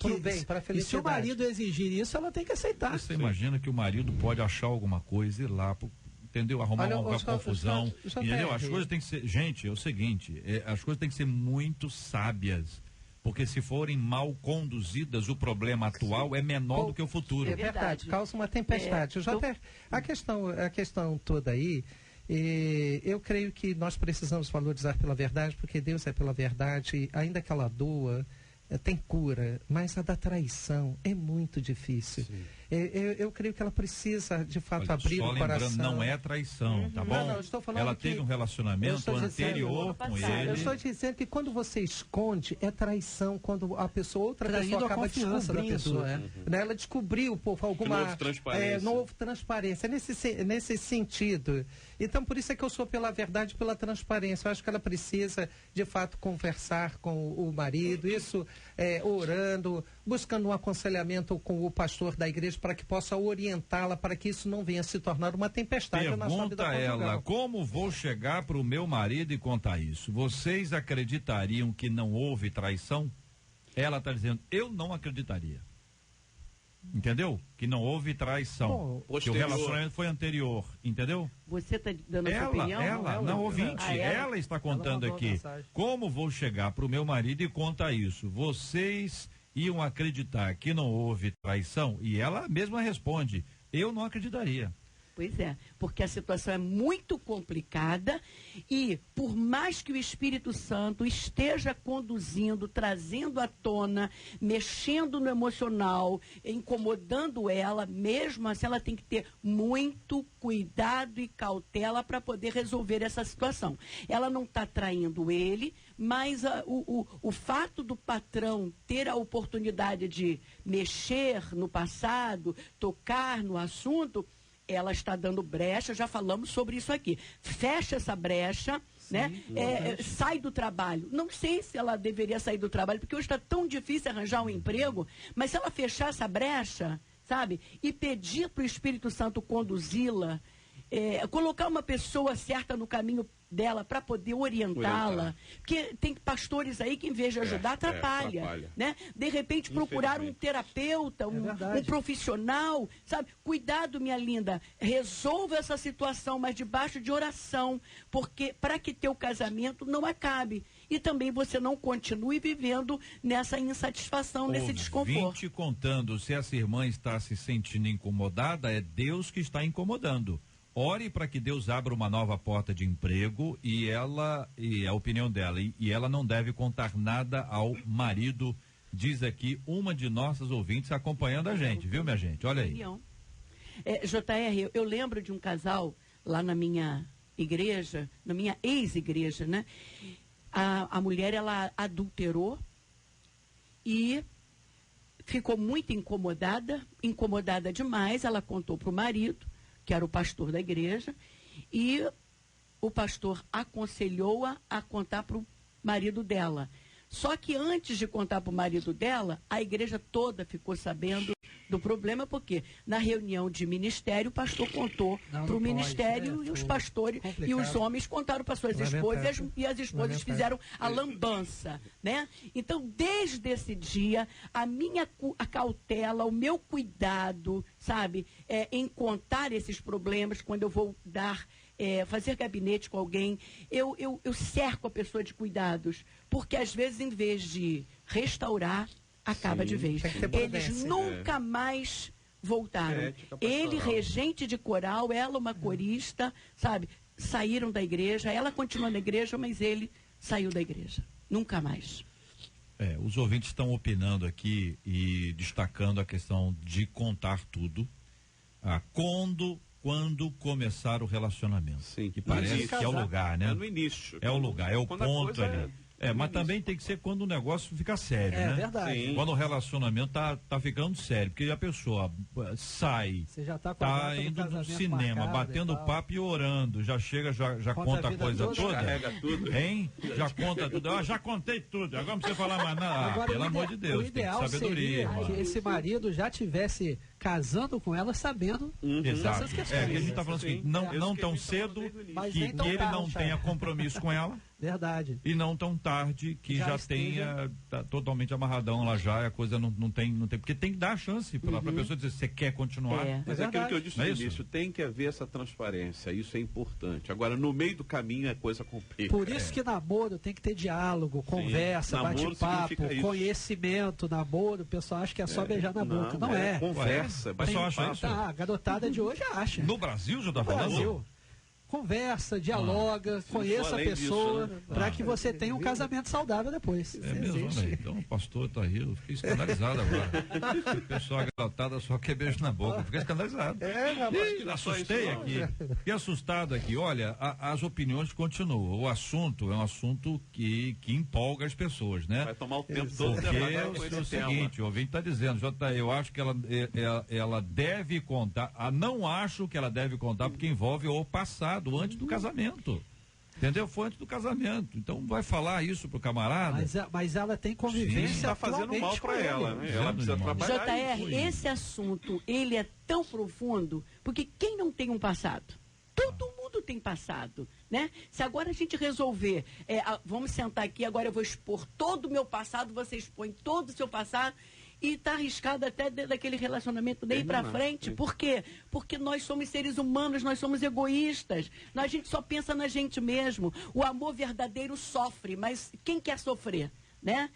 se o marido exigir isso, ela tem que aceitar. Você imagina que o marido pode achar alguma coisa e ir lá, entendeu? Arrumar uma confusão, entendeu? As coisas têm que ser, gente, é o seguinte, as coisas têm que ser muito sábias, porque se forem mal conduzidas, o problema atual é menor do que o futuro. É verdade, causa uma tempestade. A questão toda aí, eu creio que nós precisamos valorizar pela verdade, porque Deus é pela verdade, ainda que ela doa, tem cura, mas a da traição é muito difícil. Eu creio que ela precisa, de fato, abrir o coração. Não é traição, tá bom? Não, estou falando ela teve um relacionamento anterior com ele. Eu estou dizendo que quando você esconde, é traição, quando outra pessoa acaba descobrindo. Né? Ela descobriu alguma... Não houve transparência. Nesse sentido. Então, por isso é que eu sou pela verdade e pela transparência. Eu acho que ela precisa, de fato, conversar com o marido, isso orando, buscando um aconselhamento com o pastor da igreja para que possa orientá-la, para que isso não venha se tornar uma tempestade na sua vida conjugal. Ela, como vou chegar para o meu marido e contar isso? Vocês acreditariam que não houve traição? Ela está dizendo, eu não acreditaria. Entendeu? Que não houve traição. Que o relacionamento foi anterior. Entendeu? Você está dando a sua opinião? Ela, ouvinte. Ela está contando aqui. Como vou chegar para o meu marido e contar isso? Vocês iam acreditar que não houve traição? E ela mesma responde, eu não acreditaria. Pois é, porque a situação é muito complicada e por mais que o Espírito Santo esteja conduzindo, trazendo à tona, mexendo no emocional, incomodando ela, mesmo assim ela tem que ter muito cuidado e cautela para poder resolver essa situação. Ela não está traindo ele, mas o fato do patrão ter a oportunidade de mexer no passado, tocar no assunto, ela está dando brecha, já falamos sobre isso aqui. Fecha essa brecha, sim, né? Sai do trabalho. Não sei se ela deveria sair do trabalho, porque hoje está tão difícil arranjar um emprego, mas se ela fechar essa brecha, sabe? E pedir para o Espírito Santo conduzi-la, colocar uma pessoa certa no caminho dela para poder orientá-la, porque tem pastores aí que em vez de ajudar atrapalha, né? De repente procurar um terapeuta, um profissional, sabe? Cuidado, minha linda, resolva essa situação, mas debaixo de oração, porque para que teu casamento não acabe e também você não continue vivendo nessa insatisfação, nesse desconforto. 20 contando, se essa irmã está se sentindo incomodada, é Deus que está incomodando. Ore para que Deus abra uma nova porta de emprego e a opinião dela, e ela não deve contar nada ao marido, diz aqui uma de nossas ouvintes acompanhando a gente, viu, minha gente? Olha aí. JR, eu lembro de um casal lá na minha igreja, na minha ex-igreja, né? A mulher, ela adulterou e ficou muito incomodada demais, ela contou para o marido, que era o pastor da igreja, e o pastor aconselhou-a a contar para o marido dela. Só que antes de contar para o marido dela, a igreja toda ficou sabendo do problema, porque na reunião de ministério, o pastor contou para o ministério e os pastores e os homens contaram para suas esposas e as esposas fizeram a lambança, né? Então, desde esse dia, a cautela, o meu cuidado, sabe, em contar esses problemas, quando eu vou fazer gabinete com alguém, eu cerco a pessoa de cuidados, porque às vezes, em vez de restaurar, acaba de vez. Eles nunca mais voltaram. Ele, regente de coral, ela, uma corista, sabe, saíram da igreja, ela continua na igreja, mas ele saiu da igreja. Nunca mais. Os ouvintes estão opinando aqui e destacando a questão de contar tudo. Quando começar o relacionamento. Sim. Que parece que é o lugar, né? É no início. É o lugar, é o ponto ali. Mas também tem que ser quando o negócio fica sério, né? É verdade. Sim. Quando o relacionamento tá ficando sério, porque a pessoa sai, você já tá indo no cinema, batendo papo e orando, já chega, já conta a coisa toda. Carrega tudo. Hein? Já conta tudo. Já contei tudo, agora não precisa falar mais nada. Agora, pelo amor de Deus, o ideal tem sabedoria. Seria que esse marido já tivesse casando com ela sabendo dessas questões. Que a gente está falando assim, não tão cedo, que ele não tenha compromisso com ela. Verdade. E não tão tarde que já tenha totalmente amarradão lá já, a coisa não tem, porque tem que dar a chance para a pessoa dizer se você quer continuar. Mas é aquilo que eu disse no início, tem que haver essa transparência, isso é importante. Agora, no meio do caminho a coisa complica. Por isso que namoro tem que ter diálogo, conversa, bate-papo, conhecimento, namoro, o pessoal acha que é só beijar na boca. Não é. Conversa, o pessoal acha isso. A garotada de hoje acha. No Brasil já está falando? Brasil. Conversa, dialoga, conheça a pessoa, né? Para que você tenha um casamento saudável depois. É mesmo, né? Então o pastor tá aí, eu fiquei escandalizado agora. O pessoal garotada só quer beijo na boca, fiquei escandalizado. Assustei aqui, fiquei assustado aqui. Olha, as opiniões continuam. O assunto é um assunto que empolga as pessoas, né? Vai tomar o tempo todo. Porque é o seguinte, o ouvinte está dizendo, eu acho que ela deve contar, não acho que ela deve contar porque envolve o passado, antes do casamento. Entendeu? Foi antes do casamento. Então vai falar isso pro camarada. Mas ela tem convivência. Está fazendo mal para ela, né? Ela precisa trabalhar. JR, esse assunto, ele é tão profundo, porque quem não tem um passado? Todo mundo tem passado, né? Se agora a gente resolver, vamos sentar aqui, agora eu vou expor todo o meu passado, você expõe todo o seu passado, e está arriscado até daquele relacionamento daí para frente. Por quê? Porque nós somos seres humanos, nós somos egoístas. A gente só pensa na gente mesmo. O amor verdadeiro sofre, mas quem quer sofrer? né?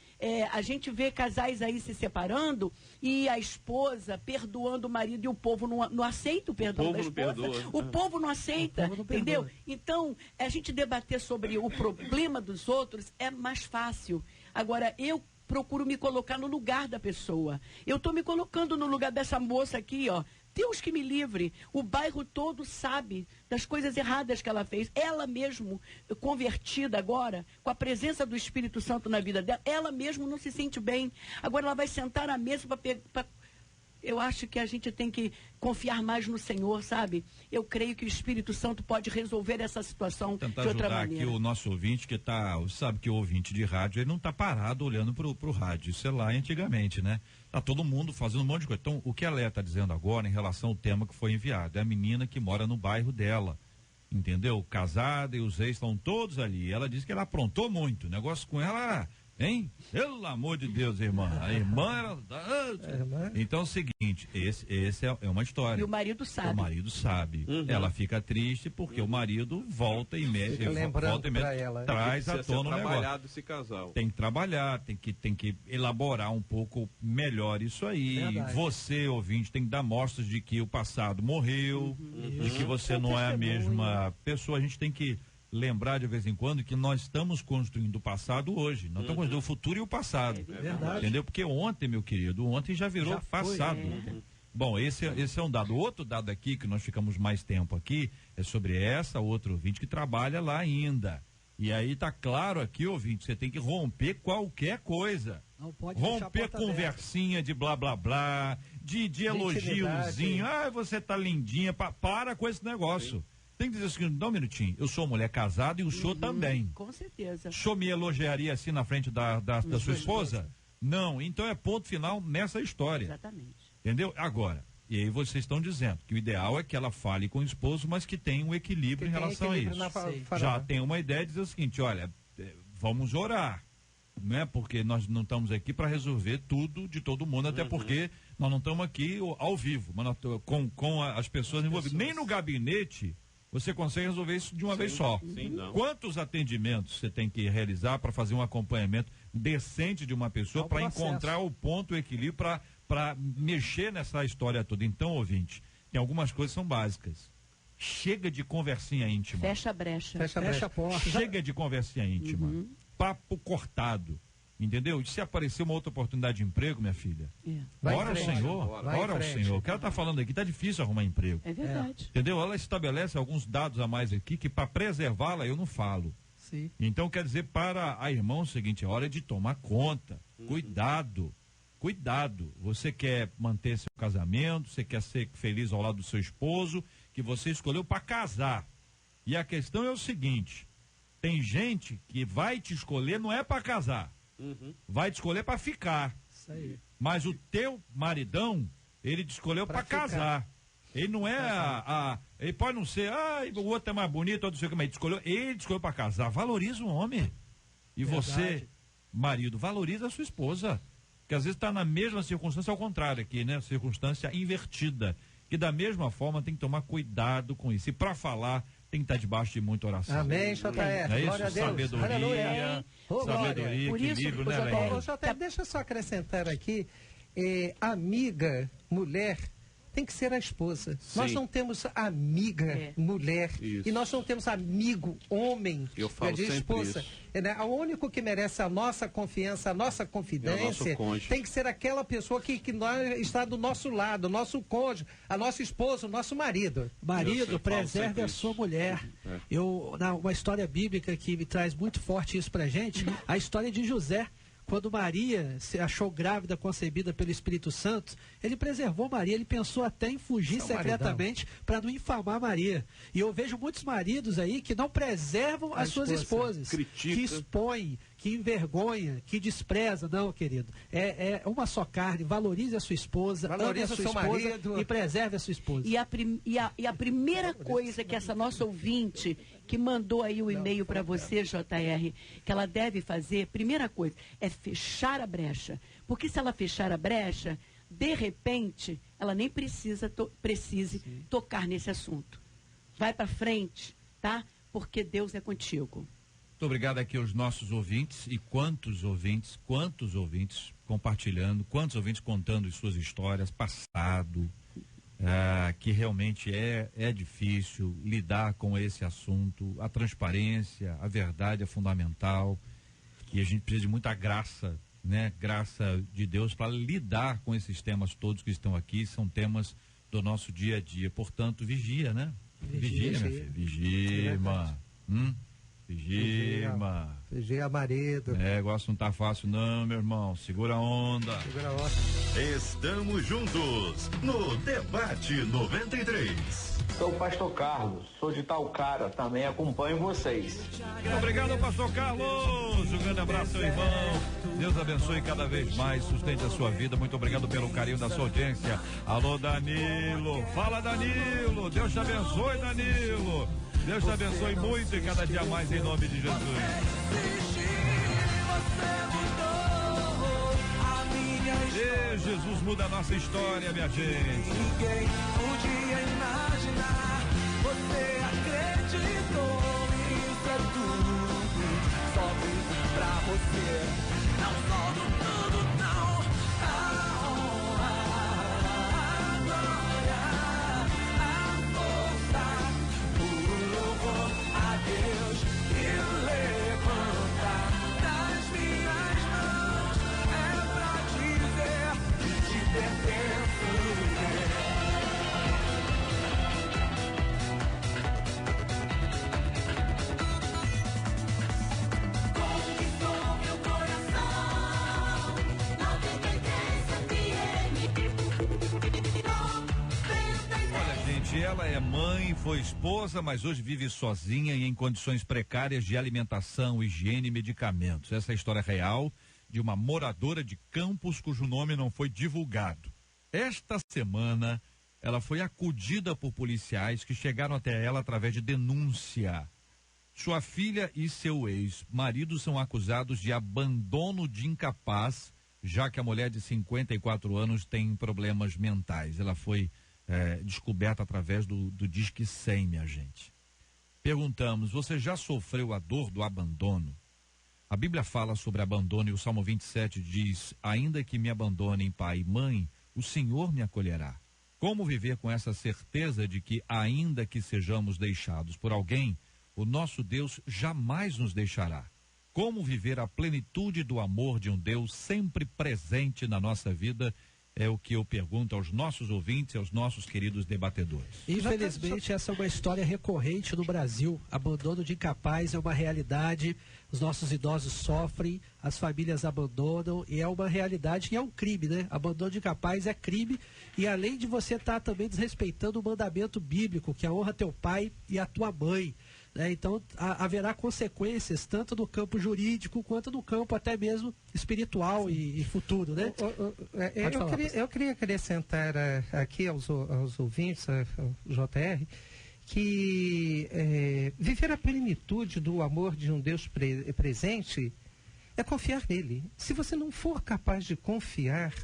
A gente vê casais aí se separando e a esposa perdoando o marido e o povo não aceita o perdão da esposa. O povo não aceita, entendeu? Então, a gente debater sobre o problema dos outros é mais fácil. Agora, eu procuro me colocar no lugar da pessoa. Eu estou me colocando no lugar dessa moça aqui, ó. Deus que me livre, o bairro todo sabe das coisas erradas que ela fez. Ela mesmo, convertida agora, com a presença do Espírito Santo na vida dela, ela mesmo não se sente bem. Agora ela vai sentar na mesa para... Eu acho que a gente tem que confiar mais no Senhor, sabe? Eu creio que o Espírito Santo pode resolver essa situação de outra maneira. Tentar ajudar aqui o nosso ouvinte que sabe que o ouvinte de rádio, ele não está parado olhando pro rádio. Isso é lá antigamente, né? Tá todo mundo fazendo um monte de coisa. Então, o que a Léa está dizendo agora em relação ao tema que foi enviado, é a menina que mora no bairro dela, entendeu? Casada e os ex estão todos ali. Ela disse que ela aprontou muito. O negócio com ela, hein? Pelo amor de Deus, irmã. A irmã era... Então é o seguinte, esse é uma história. E o marido sabe. O marido sabe. Ela fica triste porque o marido volta e mexe, traz à tona o negócio. Esse casal. Tem que trabalhar, tem que elaborar um pouco melhor isso aí. Verdade. Você, ouvinte, tem que dar mostras de que o passado morreu, de que você não é a mesma pessoa. A gente tem que lembrar de vez em quando que nós estamos construindo o passado hoje. Nós estamos construindo o futuro e o passado. Verdade. Entendeu? Porque ontem, meu querido, ontem já virou passado. Bom, esse é um dado. Outro dado aqui, que nós ficamos mais tempo aqui, é sobre essa outra ouvinte que trabalha lá ainda. E aí tá claro aqui, ouvinte, você tem que romper qualquer coisa. Não pode romper conversinha de blá blá blá, de elogiozinho. Ah, você tá lindinha. Para com esse negócio. Tem que dizer assim, não, um minutinho, eu sou mulher casada e o senhor também. Com certeza. O senhor me elogiaria assim na frente da sua esposa? Não, então é ponto final nessa história. Exatamente. Entendeu? Agora, e aí vocês estão dizendo que o ideal é que ela fale com o esposo, mas que tenha um equilíbrio em relação a isso. Já tem uma ideia de dizer o seguinte, olha, vamos orar, né? Porque nós não estamos aqui para resolver tudo de todo mundo, até porque nós não estamos aqui ao vivo, mas com as pessoas envolvidas. Nem no gabinete você consegue resolver isso de uma vez só. Quantos atendimentos você tem que realizar para fazer um acompanhamento decente de uma pessoa, para encontrar o ponto, o equilíbrio, para mexer nessa história toda? Então, ouvinte, tem algumas coisas que são básicas. Chega de conversinha íntima. Fecha a brecha. Fecha a porta. Chega de conversinha íntima. Papo cortado. Entendeu? E se aparecer uma outra oportunidade de emprego, minha filha, ora ao Senhor, ora ao Senhor. O que ela está falando aqui, está difícil arrumar emprego. É verdade. Entendeu? Ela estabelece alguns dados a mais aqui, que para preservá-la eu não falo. Sim. Então quer dizer para a irmã o seguinte, é hora de tomar conta. Cuidado. Você quer manter seu casamento, você quer ser feliz ao lado do seu esposo, que você escolheu para casar. E a questão é o seguinte, tem gente que vai te escolher não é para casar. Vai te escolher para ficar. Isso aí. Mas o teu maridão, ele te escolheu para casar. Ele não é ele pode não ser, o outro é mais bonito, outro não sei o que, mas ele te escolheu para casar. Valoriza o homem. E você, marido, valoriza a sua esposa. Que às vezes está na mesma circunstância, ao contrário aqui, né? Circunstância invertida. Que da mesma forma tem que tomar cuidado com isso. E para falar, tem que estar debaixo de muita oração. Amém, JR. É Glória a isso, Deus. sabedoria, equilíbrio, né, Léa? JR, deixa eu só acrescentar aqui, amiga, mulher, tem que ser a esposa. Sim. Nós não temos amiga, mulher, Isso. e nós não temos amigo, homem, Eu falo de sempre esposa. isso. O único que merece a nossa confiança, a nossa confidência, tem que ser aquela pessoa que está do nosso lado, nosso cônjuge, a nossa esposa, o nosso marido. Marido, preserve a sua mulher. Uma história bíblica que me traz muito forte isso pra gente, a história de José. Quando Maria se achou grávida, concebida pelo Espírito Santo, ele preservou Maria, ele pensou até em fugir secretamente para não infamar Maria. E eu vejo muitos maridos aí que não preservam as suas esposas, critica, que expõem, que envergonha, que despreza. Não, querido, é uma só carne. Valorize a sua esposa, ame a sua esposa marido. E preserve a sua esposa. E a primeira coisa que essa nossa ouvinte que mandou aí o e-mail para você, JR, que ela deve fazer, primeira coisa, é fechar a brecha. Porque se ela fechar a brecha, de repente, ela nem precise tocar nesse assunto. Vai para frente, tá? Porque Deus é contigo. Muito obrigado aqui aos nossos ouvintes e quantos ouvintes compartilhando, quantos ouvintes contando as suas histórias, passado, que realmente é difícil lidar com esse assunto. A transparência, a verdade é fundamental e a gente precisa de muita graça, né? Graça de Deus para lidar com esses temas todos que estão aqui, são temas do nosso dia a dia. Portanto, vigia, né? Vigia, minha filha. Vigia, mano. Vigia, marido. Negócio não tá fácil não, meu irmão. Segura a onda. Segura a onda. Estamos juntos no Debate 93. Sou o pastor Carlos, sou de Talcara, também acompanho vocês. Muito obrigado, pastor Carlos. Um grande abraço, meu irmão. Deus abençoe cada vez mais, sustente a sua vida. Muito obrigado pelo carinho da sua audiência. Alô, Danilo. Fala, Danilo. Deus te abençoe, Danilo. Deus te abençoe muito e cada dia mais em nome de Jesus. E Jesus muda a nossa história, minha gente. Ninguém podia imaginar, você acreditou, isso é tudo, só fiz pra você, não solto tudo não, a honra, a glória, a força, o louvor a Deus e o levantar das minhas mãos, é pra dizer que te pertenço. Ela é mãe, foi esposa, mas hoje vive sozinha e em condições precárias de alimentação, higiene e medicamentos. Essa é a história real de uma moradora de Campos cujo nome não foi divulgado. Esta semana, ela foi acudida por policiais que chegaram até ela através de denúncia. Sua filha e seu ex-marido são acusados de abandono de incapaz, já que a mulher de 54 anos tem problemas mentais. Ela foi descoberta através do Disque 100, minha gente. Perguntamos, você já sofreu a dor do abandono? A Bíblia fala sobre abandono e o Salmo 27 diz, ainda que me abandonem pai e mãe, o Senhor me acolherá. Como viver com essa certeza de que, ainda que sejamos deixados por alguém, o nosso Deus jamais nos deixará? Como viver a plenitude do amor de um Deus sempre presente na nossa vida? É o que eu pergunto aos nossos ouvintes e aos nossos queridos debatedores. Infelizmente, essa é uma história recorrente no Brasil. Abandono de incapaz é uma realidade. Os nossos idosos sofrem, as famílias abandonam e é uma realidade e é um crime, né? Abandono de incapaz é crime e além de você estar também desrespeitando o mandamento bíblico, que é honra teu pai e a tua mãe. Então, haverá consequências tanto no campo jurídico quanto no campo até mesmo espiritual e futuro, né? Eu queria acrescentar aqui aos ouvintes, ao JR, que viver a plenitude do amor de um Deus presente é confiar nele. Se você não for capaz de confiar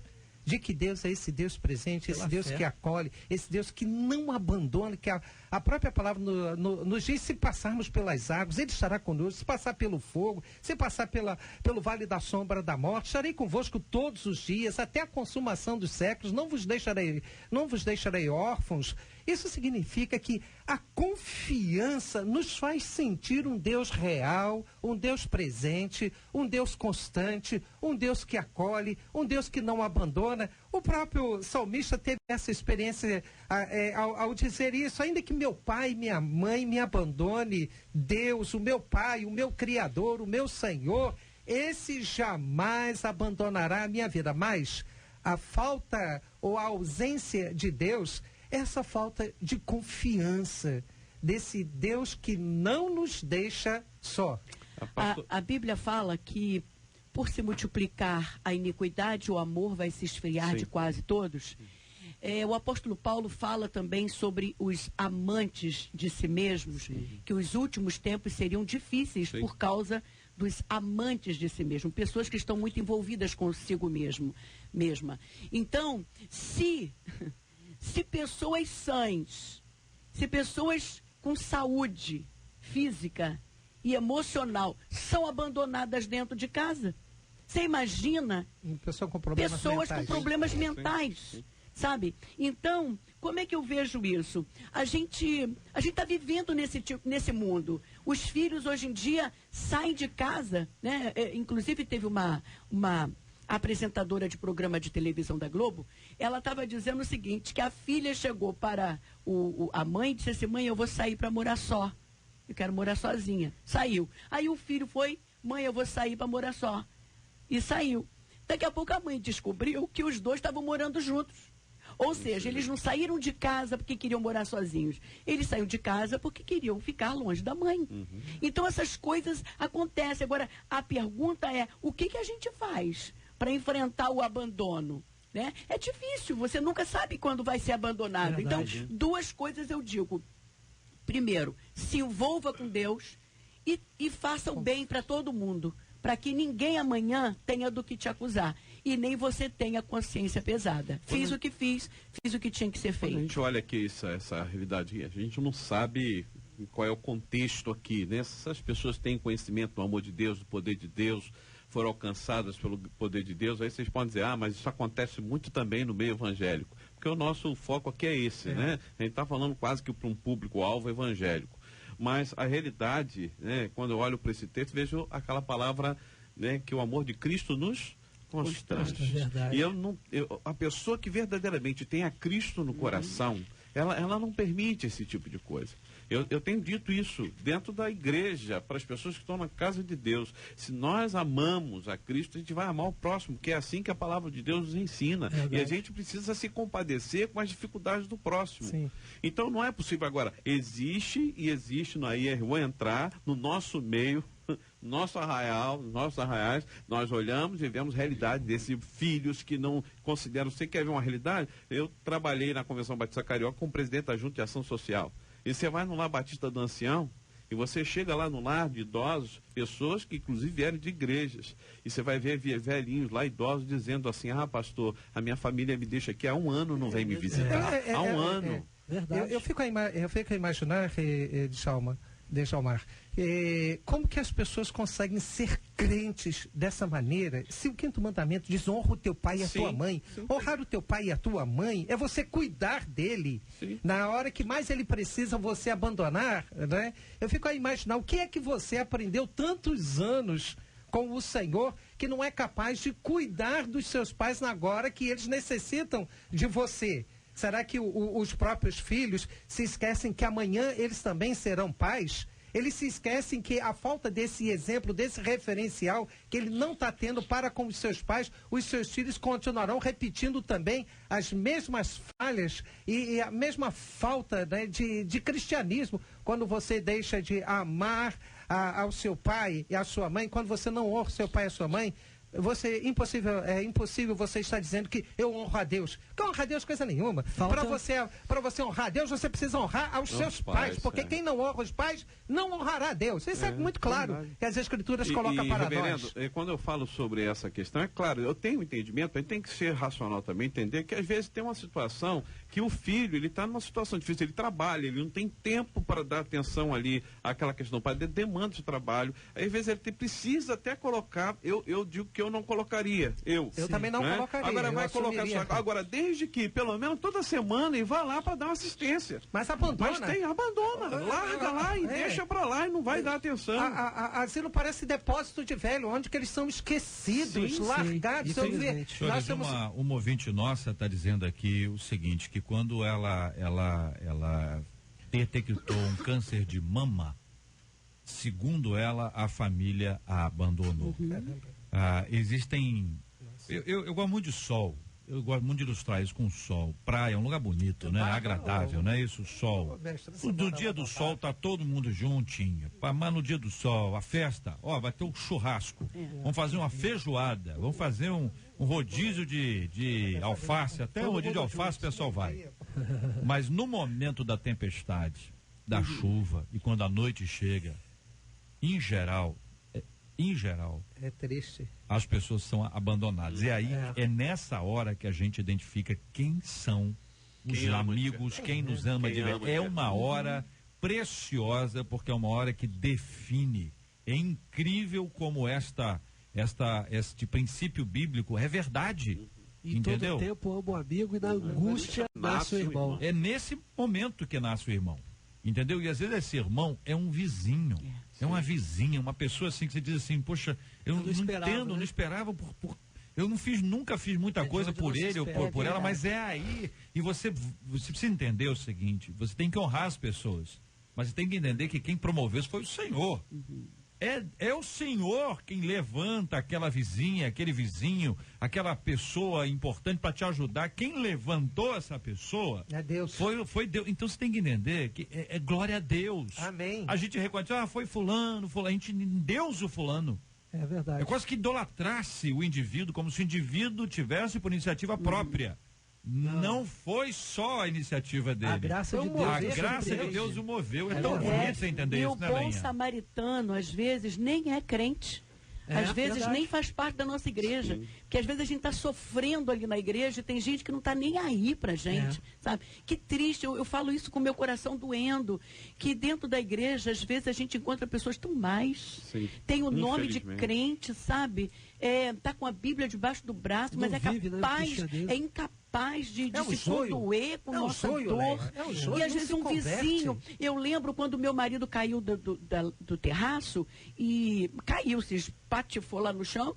de que Deus é esse Deus presente, esse Deus que acolhe, esse Deus que não abandona, que a própria palavra nos diz, se passarmos pelas águas, Ele estará conosco, se passar pelo fogo, se passar pelo vale da sombra da morte, estarei convosco todos os dias, até a consumação dos séculos, não vos deixarei órfãos. Isso significa que a confiança nos faz sentir um Deus real, um Deus presente, um Deus constante, um Deus que acolhe, um Deus que não abandona. O próprio salmista teve essa experiência ao dizer isso, ainda que meu pai e minha mãe me abandone, Deus, o meu pai, o meu Criador, o meu Senhor, esse jamais abandonará a minha vida. Mas a falta ou a ausência de Deus, essa falta de confiança desse Deus que não nos deixa só. A Bíblia fala que por se multiplicar a iniquidade, o amor vai se esfriar Sim. de quase todos. O apóstolo Paulo fala também sobre os amantes de si mesmos, Sim. que os últimos tempos seriam difíceis Sim. por causa dos amantes de si mesmo, pessoas que estão muito envolvidas consigo mesma. Então, se pessoas sãs, se pessoas com saúde física e emocional são abandonadas dentro de casa. Você imagina pessoas com problemas mentais, sabe? Então, como é que eu vejo isso? A gente está vivendo nesse mundo. Os filhos hoje em dia saem de casa, né? Inclusive teve uma apresentadora de programa de televisão da Globo, ela estava dizendo o seguinte, que a filha chegou para a mãe e disse assim, mãe, eu vou sair para morar só. Eu quero morar sozinha. Saiu. Aí o filho foi, mãe, eu vou sair para morar só. E saiu. Daqui a pouco a mãe descobriu que os dois estavam morando juntos. Ou seja, eles não saíram de casa porque queriam morar sozinhos. Eles saíram de casa porque queriam ficar longe da mãe. Então essas coisas acontecem. Agora, a pergunta é, o que a gente faz para enfrentar o abandono? Né? É difícil, você nunca sabe quando vai ser abandonado. Então, duas coisas eu digo. Primeiro, se envolva com Deus e faça o bem para todo mundo, para que ninguém amanhã tenha do que te acusar e nem você tenha consciência pesada. Fiz o que fiz o que tinha que ser feito. Quando a gente olha aqui essa realidade, a gente não sabe qual é o contexto aqui, né? Essas pessoas têm conhecimento do amor de Deus, do poder de Deus, foram alcançadas pelo poder de Deus, aí vocês podem dizer, mas isso acontece muito também no meio evangélico, porque o nosso foco aqui é esse, né? A gente está falando quase que para um público-alvo evangélico. Mas a realidade, né, quando eu olho para esse texto, vejo aquela palavra, né, que o amor de Cristo nos constrange. E a pessoa que verdadeiramente tem a Cristo no coração, ela não permite esse tipo de coisa. Eu tenho dito isso dentro da igreja, para as pessoas que estão na casa de Deus. Se nós amamos a Cristo, a gente vai amar o próximo, que é assim que a palavra de Deus nos ensina. E a gente precisa se compadecer com as dificuldades do próximo. Sim. Então não é possível agora. Existe no AIR, vou entrar no nosso meio, nossos arraiais, nós olhamos e vemos realidade desses filhos que não consideram. Você quer ver uma realidade? Eu trabalhei na Convenção Batista Carioca como presidente da Junta de Ação Social. E você vai no Lar Batista do Ancião, e você chega lá no lar de idosos, pessoas que inclusive vieram de igrejas, e você vai ver velhinhos lá, idosos, dizendo assim, pastor, a minha família me deixa aqui há um ano, não vem me visitar. Há um ano. Eu fico a imaginar, Djalmar, como que as pessoas conseguem ser crentes dessa maneira, se o quinto mandamento diz honra o teu pai e a tua mãe. Honrar o teu pai e a tua mãe é você cuidar dele. Na hora que mais ele precisa, você abandonar, né? Eu fico a imaginar o que é que você aprendeu tantos anos com o Senhor que não é capaz de cuidar dos seus pais agora que eles necessitam de você. Será que os próprios filhos se esquecem que amanhã eles também serão pais? Eles se esquecem que a falta desse exemplo, desse referencial que ele não está tendo para com os seus pais, os seus filhos continuarão repetindo também as mesmas falhas e a mesma falta, né, de cristianismo. Quando você deixa de amar ao seu pai e à sua mãe, quando você não honra o seu pai e a sua mãe, é impossível você estar dizendo que eu honro a Deus. Que honrar a Deus coisa nenhuma. Para você honrar a Deus, você precisa honrar aos seus pais. Porque quem não honra os pais, não honrará a Deus. Isso é muito claro que as Escrituras colocam para nós. Quando eu falo sobre essa questão, é claro, eu tenho entendimento, a gente tem que ser racional também, entender que às vezes tem uma situação que o filho, ele está numa situação difícil, ele trabalha, ele não tem tempo para dar atenção ali àquela questão, para demanda de trabalho. Às vezes ele precisa até colocar, eu digo que eu não colocaria. Eu também não colocaria. Agora vai colocar só. Agora, desde que, pelo menos toda semana, e vá lá para dar uma assistência. Mas abandona. Abandona. Larga lá e deixa para lá e não vai dar atenção. Asilo parece depósito de velho, onde que eles são esquecidos, largados. Uma ouvinte nossa está dizendo aqui o seguinte, que quando ela detectou um câncer de mama, segundo ela, a família a abandonou. Existem. Eu gosto muito de sol. Eu gosto muito de ilustrar isso com o sol. Praia é um lugar bonito, né? Agradável, né? Isso, o sol. No dia do sol tá todo mundo juntinho. Mas no dia do sol, a festa, vai ter um churrasco. Vamos fazer uma feijoada. Vamos fazer um rodízio de alface. Até o rodízio de alface o pessoal vai. Mas no momento da tempestade, da chuva, e quando a noite chega, em geral, é triste. As pessoas são abandonadas. E aí é nessa hora que a gente identifica quem são os amigos, quem nos ama de verdade. É uma hora preciosa, porque é uma hora que define. É incrível como este princípio bíblico é verdade. E entendeu? todo tempo amo o amigo e na angústia nasce o irmão. É nesse momento que nasce o irmão. Entendeu? E às vezes esse irmão é um vizinho. É uma vizinha, uma pessoa assim que você diz assim, poxa, eu não entendo, né? Não esperava eu nunca fiz muita coisa por ele ou por ela, mas é aí. E você precisa entender o seguinte, você tem que honrar as pessoas, mas você tem que entender que quem promoveu isso foi o Senhor. É o Senhor quem levanta aquela vizinha, aquele vizinho, aquela pessoa importante para te ajudar. Quem levantou essa pessoa é Deus. Foi Deus. Então você tem que entender que é glória a Deus. Amém. A gente reconhece, foi fulano, a gente Deus o fulano. É verdade. É quase que idolatrasse o indivíduo, como se o indivíduo tivesse por iniciativa própria. Não foi só a iniciativa dele. A graça de Deus. A graça de Deus o moveu. É tão bonito você entender isso, né, E o bom Rainha? samaritano, às vezes, nem é crente. Às vezes verdade. nem faz parte da nossa igreja. Porque às vezes a gente está sofrendo ali na igreja e tem gente que não está nem aí pra gente, sabe? Que triste, eu falo isso com o meu coração doendo, que dentro da igreja, às vezes a gente encontra pessoas tão mais, tem o nome de crente, sabe? Tá com a Bíblia debaixo do braço, mas Não é vive, capaz, né, é incapaz de se sonho. condoer com nossa sonho, dor. Leia. É um sonho, E às não vezes se um converte. vizinho, eu lembro quando meu marido caiu do terraço e caiu, se espatifou lá no chão,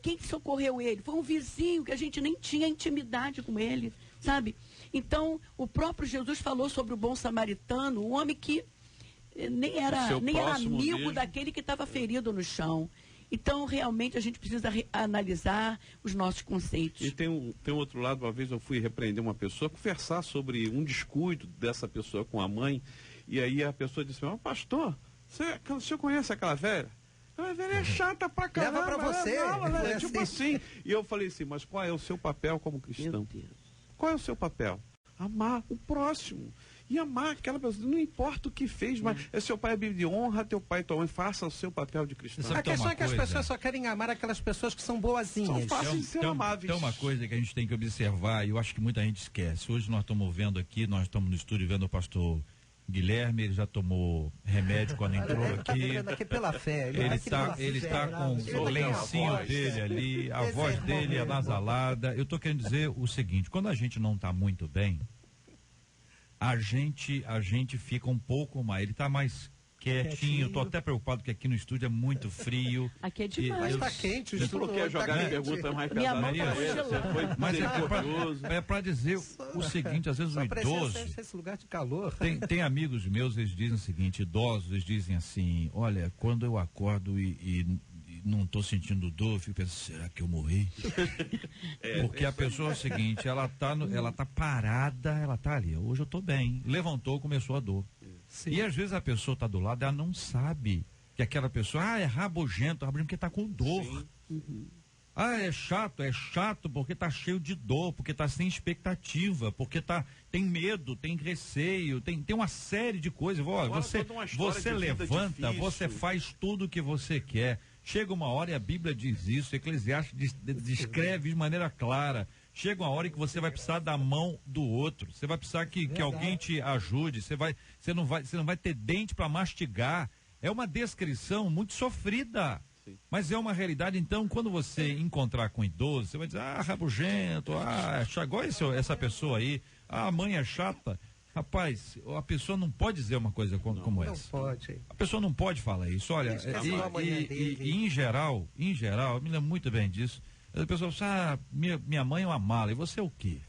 quem socorreu ele? Foi um vizinho que a gente nem tinha intimidade com ele, sabe? Então, o próprio Jesus falou sobre o bom samaritano, um homem que nem era amigo mesmo. daquele que estava ferido no chão. Então, realmente, a gente precisa analisar os nossos conceitos. E tem um outro lado, uma vez eu fui repreender uma pessoa, conversar sobre um descuido dessa pessoa com a mãe, e aí a pessoa disse, pastor, o senhor conhece aquela velha? A velha é chata pra caramba. Leva pra você. É tipo assim. E eu falei assim, mas qual é o seu papel como cristão? Qual é o seu papel? Amar o próximo. E amar aquela pessoa, não importa o que fez, mas é seu pai é Bíblia de honra, teu pai e tua mãe, faça o seu papel de cristão. A questão é que as pessoas só querem amar aquelas pessoas que são boazinhas. São fáceis de ser amáveis. Tem uma coisa que a gente tem que observar, e eu acho que muita gente esquece. Hoje nós estamos vendo aqui, nós estamos no estúdio vendo o pastor Guilherme, ele já tomou remédio quando entrou aqui. Aqui pela fé. Ele está com o lencinho dele ali, a voz dele é anasalada. Eu estou querendo dizer o seguinte, quando a gente não está muito bem, a gente fica um pouco mais, ele está mais quietinho, estou até preocupado porque aqui no estúdio é muito frio. Aqui é demais. Mas está quente, o Eu coloquei a jogar minha pergunta mais pesada. Mas é para dizer o seguinte, às vezes o idoso... Esse lugar de calor. Tem amigos meus, eles dizem o seguinte, idosos, eles dizem assim, olha, quando eu acordo e não estou sentindo dor, eu fico pensando, será que eu morri? Porque a pessoa é o seguinte, ela tá parada, ela tá ali, hoje eu estou bem, levantou, começou a dor. Sim. E às vezes a pessoa está do lado, ela não sabe que aquela pessoa, é rabugento porque está com dor. É chato porque está cheio de dor, porque está sem expectativa, porque tem medo, tem receio, tem uma série de coisas. Você levanta, você faz tudo o que você quer. Chega uma hora, e a Bíblia diz isso, Eclesiastes descreve de maneira clara. Chega uma hora em que você vai precisar da mão do outro. Você vai precisar que alguém te ajude. Você não vai ter dente para mastigar. É uma descrição muito sofrida. Sim. Mas é uma realidade. Então, quando você encontrar com um idoso, você vai dizer, rabugento, igual essa pessoa aí, a mãe é chata. Rapaz, a pessoa não pode dizer uma coisa como essa. Não pode. A pessoa não pode falar isso. Olha, e em geral, eu me lembro muito bem disso. A pessoa fala, minha mãe é uma mala, e você é o quê?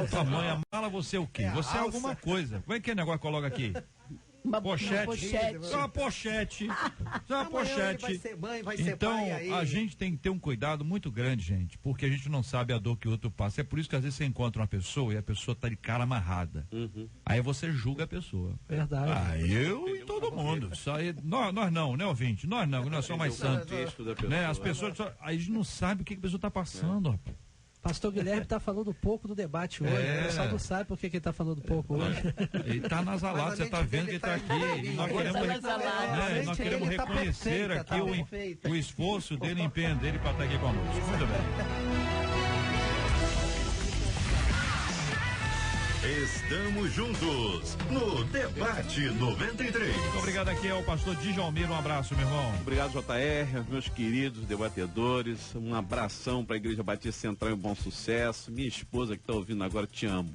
Sua mãe é mala, você é o quê? Você é alguma coisa. Como é que é o negócio que coloca aqui? Uma pochete. Só uma pochete. Só uma pochete. Vai ser mãe, vai ser então, pai aí. a gente tem que ter um cuidado muito grande, gente, porque a gente não sabe a dor que o outro passa. É por isso que às vezes você encontra uma pessoa e a pessoa tá de cara amarrada. Aí você julga a pessoa. Verdade. Eu e todo mundo. Isso aí, nós não, né, ouvinte? Nós somos mais santos. Né? As pessoas, a gente não sabe o que a pessoa tá passando, rapaz. Pastor Guilherme está falando pouco do debate hoje. O pessoal não sabe por que ele está falando pouco hoje. Ele está nasalado, você está vendo que ele está aqui. Nós queremos reconhecer aqui o esforço dele, o empenho dele para estar aqui conosco. Muito bem. Estamos juntos no Debate 93. Muito obrigado, aqui é o pastor Djalmir, um abraço, meu irmão. Obrigado, JR, meus queridos debatedores, um abração para a Igreja Batista Central em Bom Sucesso. Minha esposa que está ouvindo agora, te amo.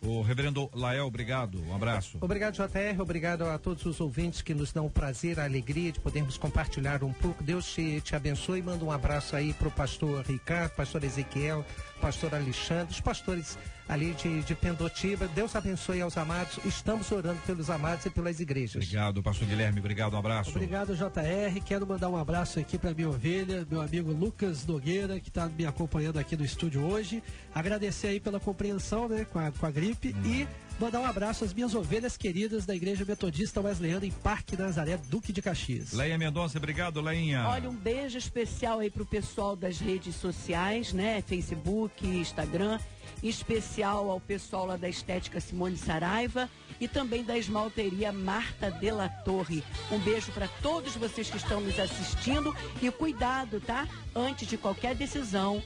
O reverendo Lael, obrigado, um abraço. Obrigado, JR, obrigado a todos os ouvintes que nos dão o prazer, a alegria de podermos compartilhar um pouco. Deus te abençoe, manda um abraço aí pro pastor Ricardo, pastor Ezequiel, pastor Alexandre, os pastores ali de Pendotiba. Deus abençoe aos amados, estamos orando pelos amados e pelas igrejas. Obrigado, pastor Guilherme, obrigado, um abraço. Obrigado, JR, quero mandar um abraço aqui para minha ovelha, meu amigo Lucas Nogueira, que está me acompanhando aqui no estúdio hoje. Agradecer aí pela compreensão, né, com a gripe e mandar um abraço às minhas ovelhas queridas da Igreja Metodista Wesleyana em Parque Nazaré, Duque de Caxias. Leia Mendonça, obrigado, Leinha. Olha, um beijo especial aí pro pessoal das redes sociais, né? Facebook, Instagram, em especial ao pessoal lá da Estética Simone Saraiva e também da esmalteria Marta Della Torre. Um beijo para todos vocês que estão nos assistindo e cuidado, tá? Antes de qualquer decisão,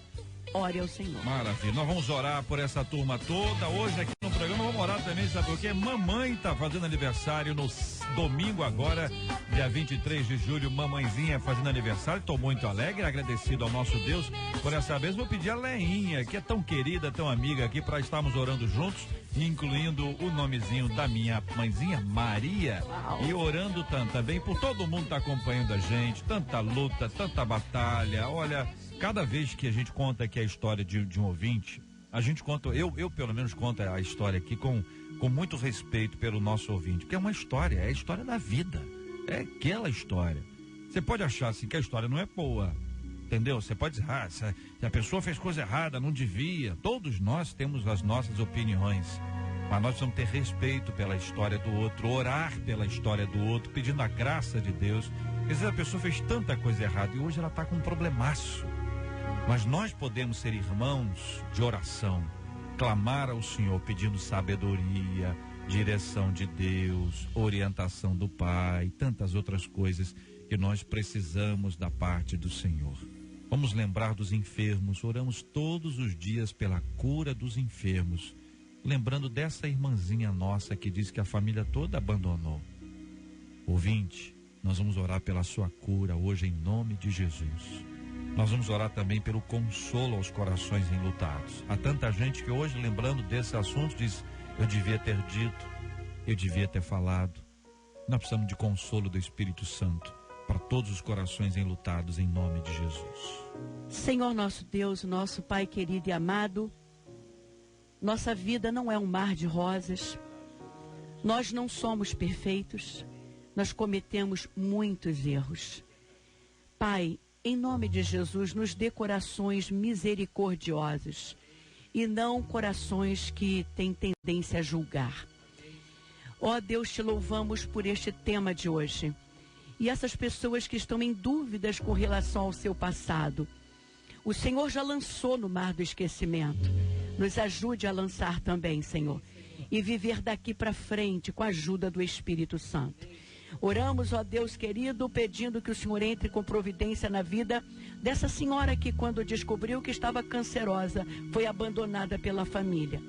ore ao Senhor. Maravilha, nós vamos orar por essa turma toda. Hoje aqui no programa vamos orar também, sabe por quê? Mamãe tá fazendo aniversário no domingo agora, dia 23 de julho, mamãezinha fazendo aniversário. Tô muito alegre, agradecido ao nosso Deus por essa vez. Vou pedir a Leinha, que é tão querida, tão amiga aqui, para estarmos orando juntos, incluindo o nomezinho da minha mãezinha, Maria, e orando também por todo mundo que tá acompanhando a gente, tanta luta, tanta batalha. Olha, cada vez que a gente conta aqui a história de um ouvinte, a gente conta, eu pelo menos conto a história aqui com muito respeito pelo nosso ouvinte, porque é uma história, é a história da vida, é aquela história. Você pode achar assim que a história não é boa, entendeu? Você pode dizer, se a pessoa fez coisa errada, não devia. Todos nós temos as nossas opiniões, mas nós precisamos ter respeito pela história do outro, orar pela história do outro, pedindo a graça de Deus. Às vezes a pessoa fez tanta coisa errada e hoje ela está com um problemaço. Mas nós podemos ser irmãos de oração, clamar ao Senhor pedindo sabedoria, direção de Deus, orientação do Pai, tantas outras coisas que nós precisamos da parte do Senhor. Vamos lembrar dos enfermos, oramos todos os dias pela cura dos enfermos, lembrando dessa irmãzinha nossa que diz que a família toda abandonou. Ouvinte, nós vamos orar pela sua cura hoje em nome de Jesus. Nós vamos orar também pelo consolo aos corações enlutados. Há tanta gente que hoje, lembrando desse assunto, diz, eu devia ter dito, eu devia ter falado. Nós precisamos de consolo do Espírito Santo para todos os corações enlutados em nome de Jesus. Senhor nosso Deus, nosso Pai querido e amado, nossa vida não é um mar de rosas. Nós não somos perfeitos. Nós cometemos muitos erros. Pai, em nome de Jesus, nos dê corações misericordiosos e não corações que têm tendência a julgar. Ó Deus, te louvamos por este tema de hoje. E essas pessoas que estão em dúvidas com relação ao seu passado, o Senhor já lançou no mar do esquecimento. Nos ajude a lançar também, Senhor, e viver daqui para frente com a ajuda do Espírito Santo. Oramos, ó Deus querido, pedindo que o Senhor entre com providência na vida dessa senhora que, quando descobriu que estava cancerosa, foi abandonada pela família.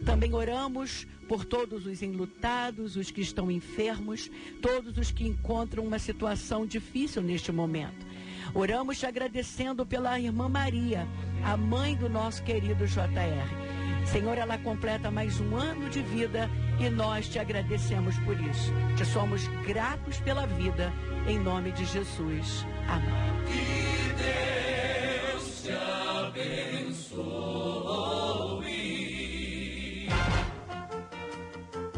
Também oramos por todos os enlutados, os que estão enfermos, todos os que encontram uma situação difícil neste momento. Oramos te agradecendo pela irmã Maria, a mãe do nosso querido JR. Senhor, ela completa mais um ano de vida e nós te agradecemos por isso. Te somos gratos pela vida, em nome de Jesus. Amém. Que Deus te abençoe.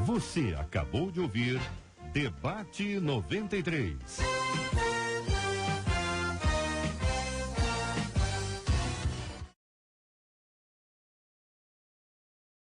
Você acabou de ouvir Debate 93.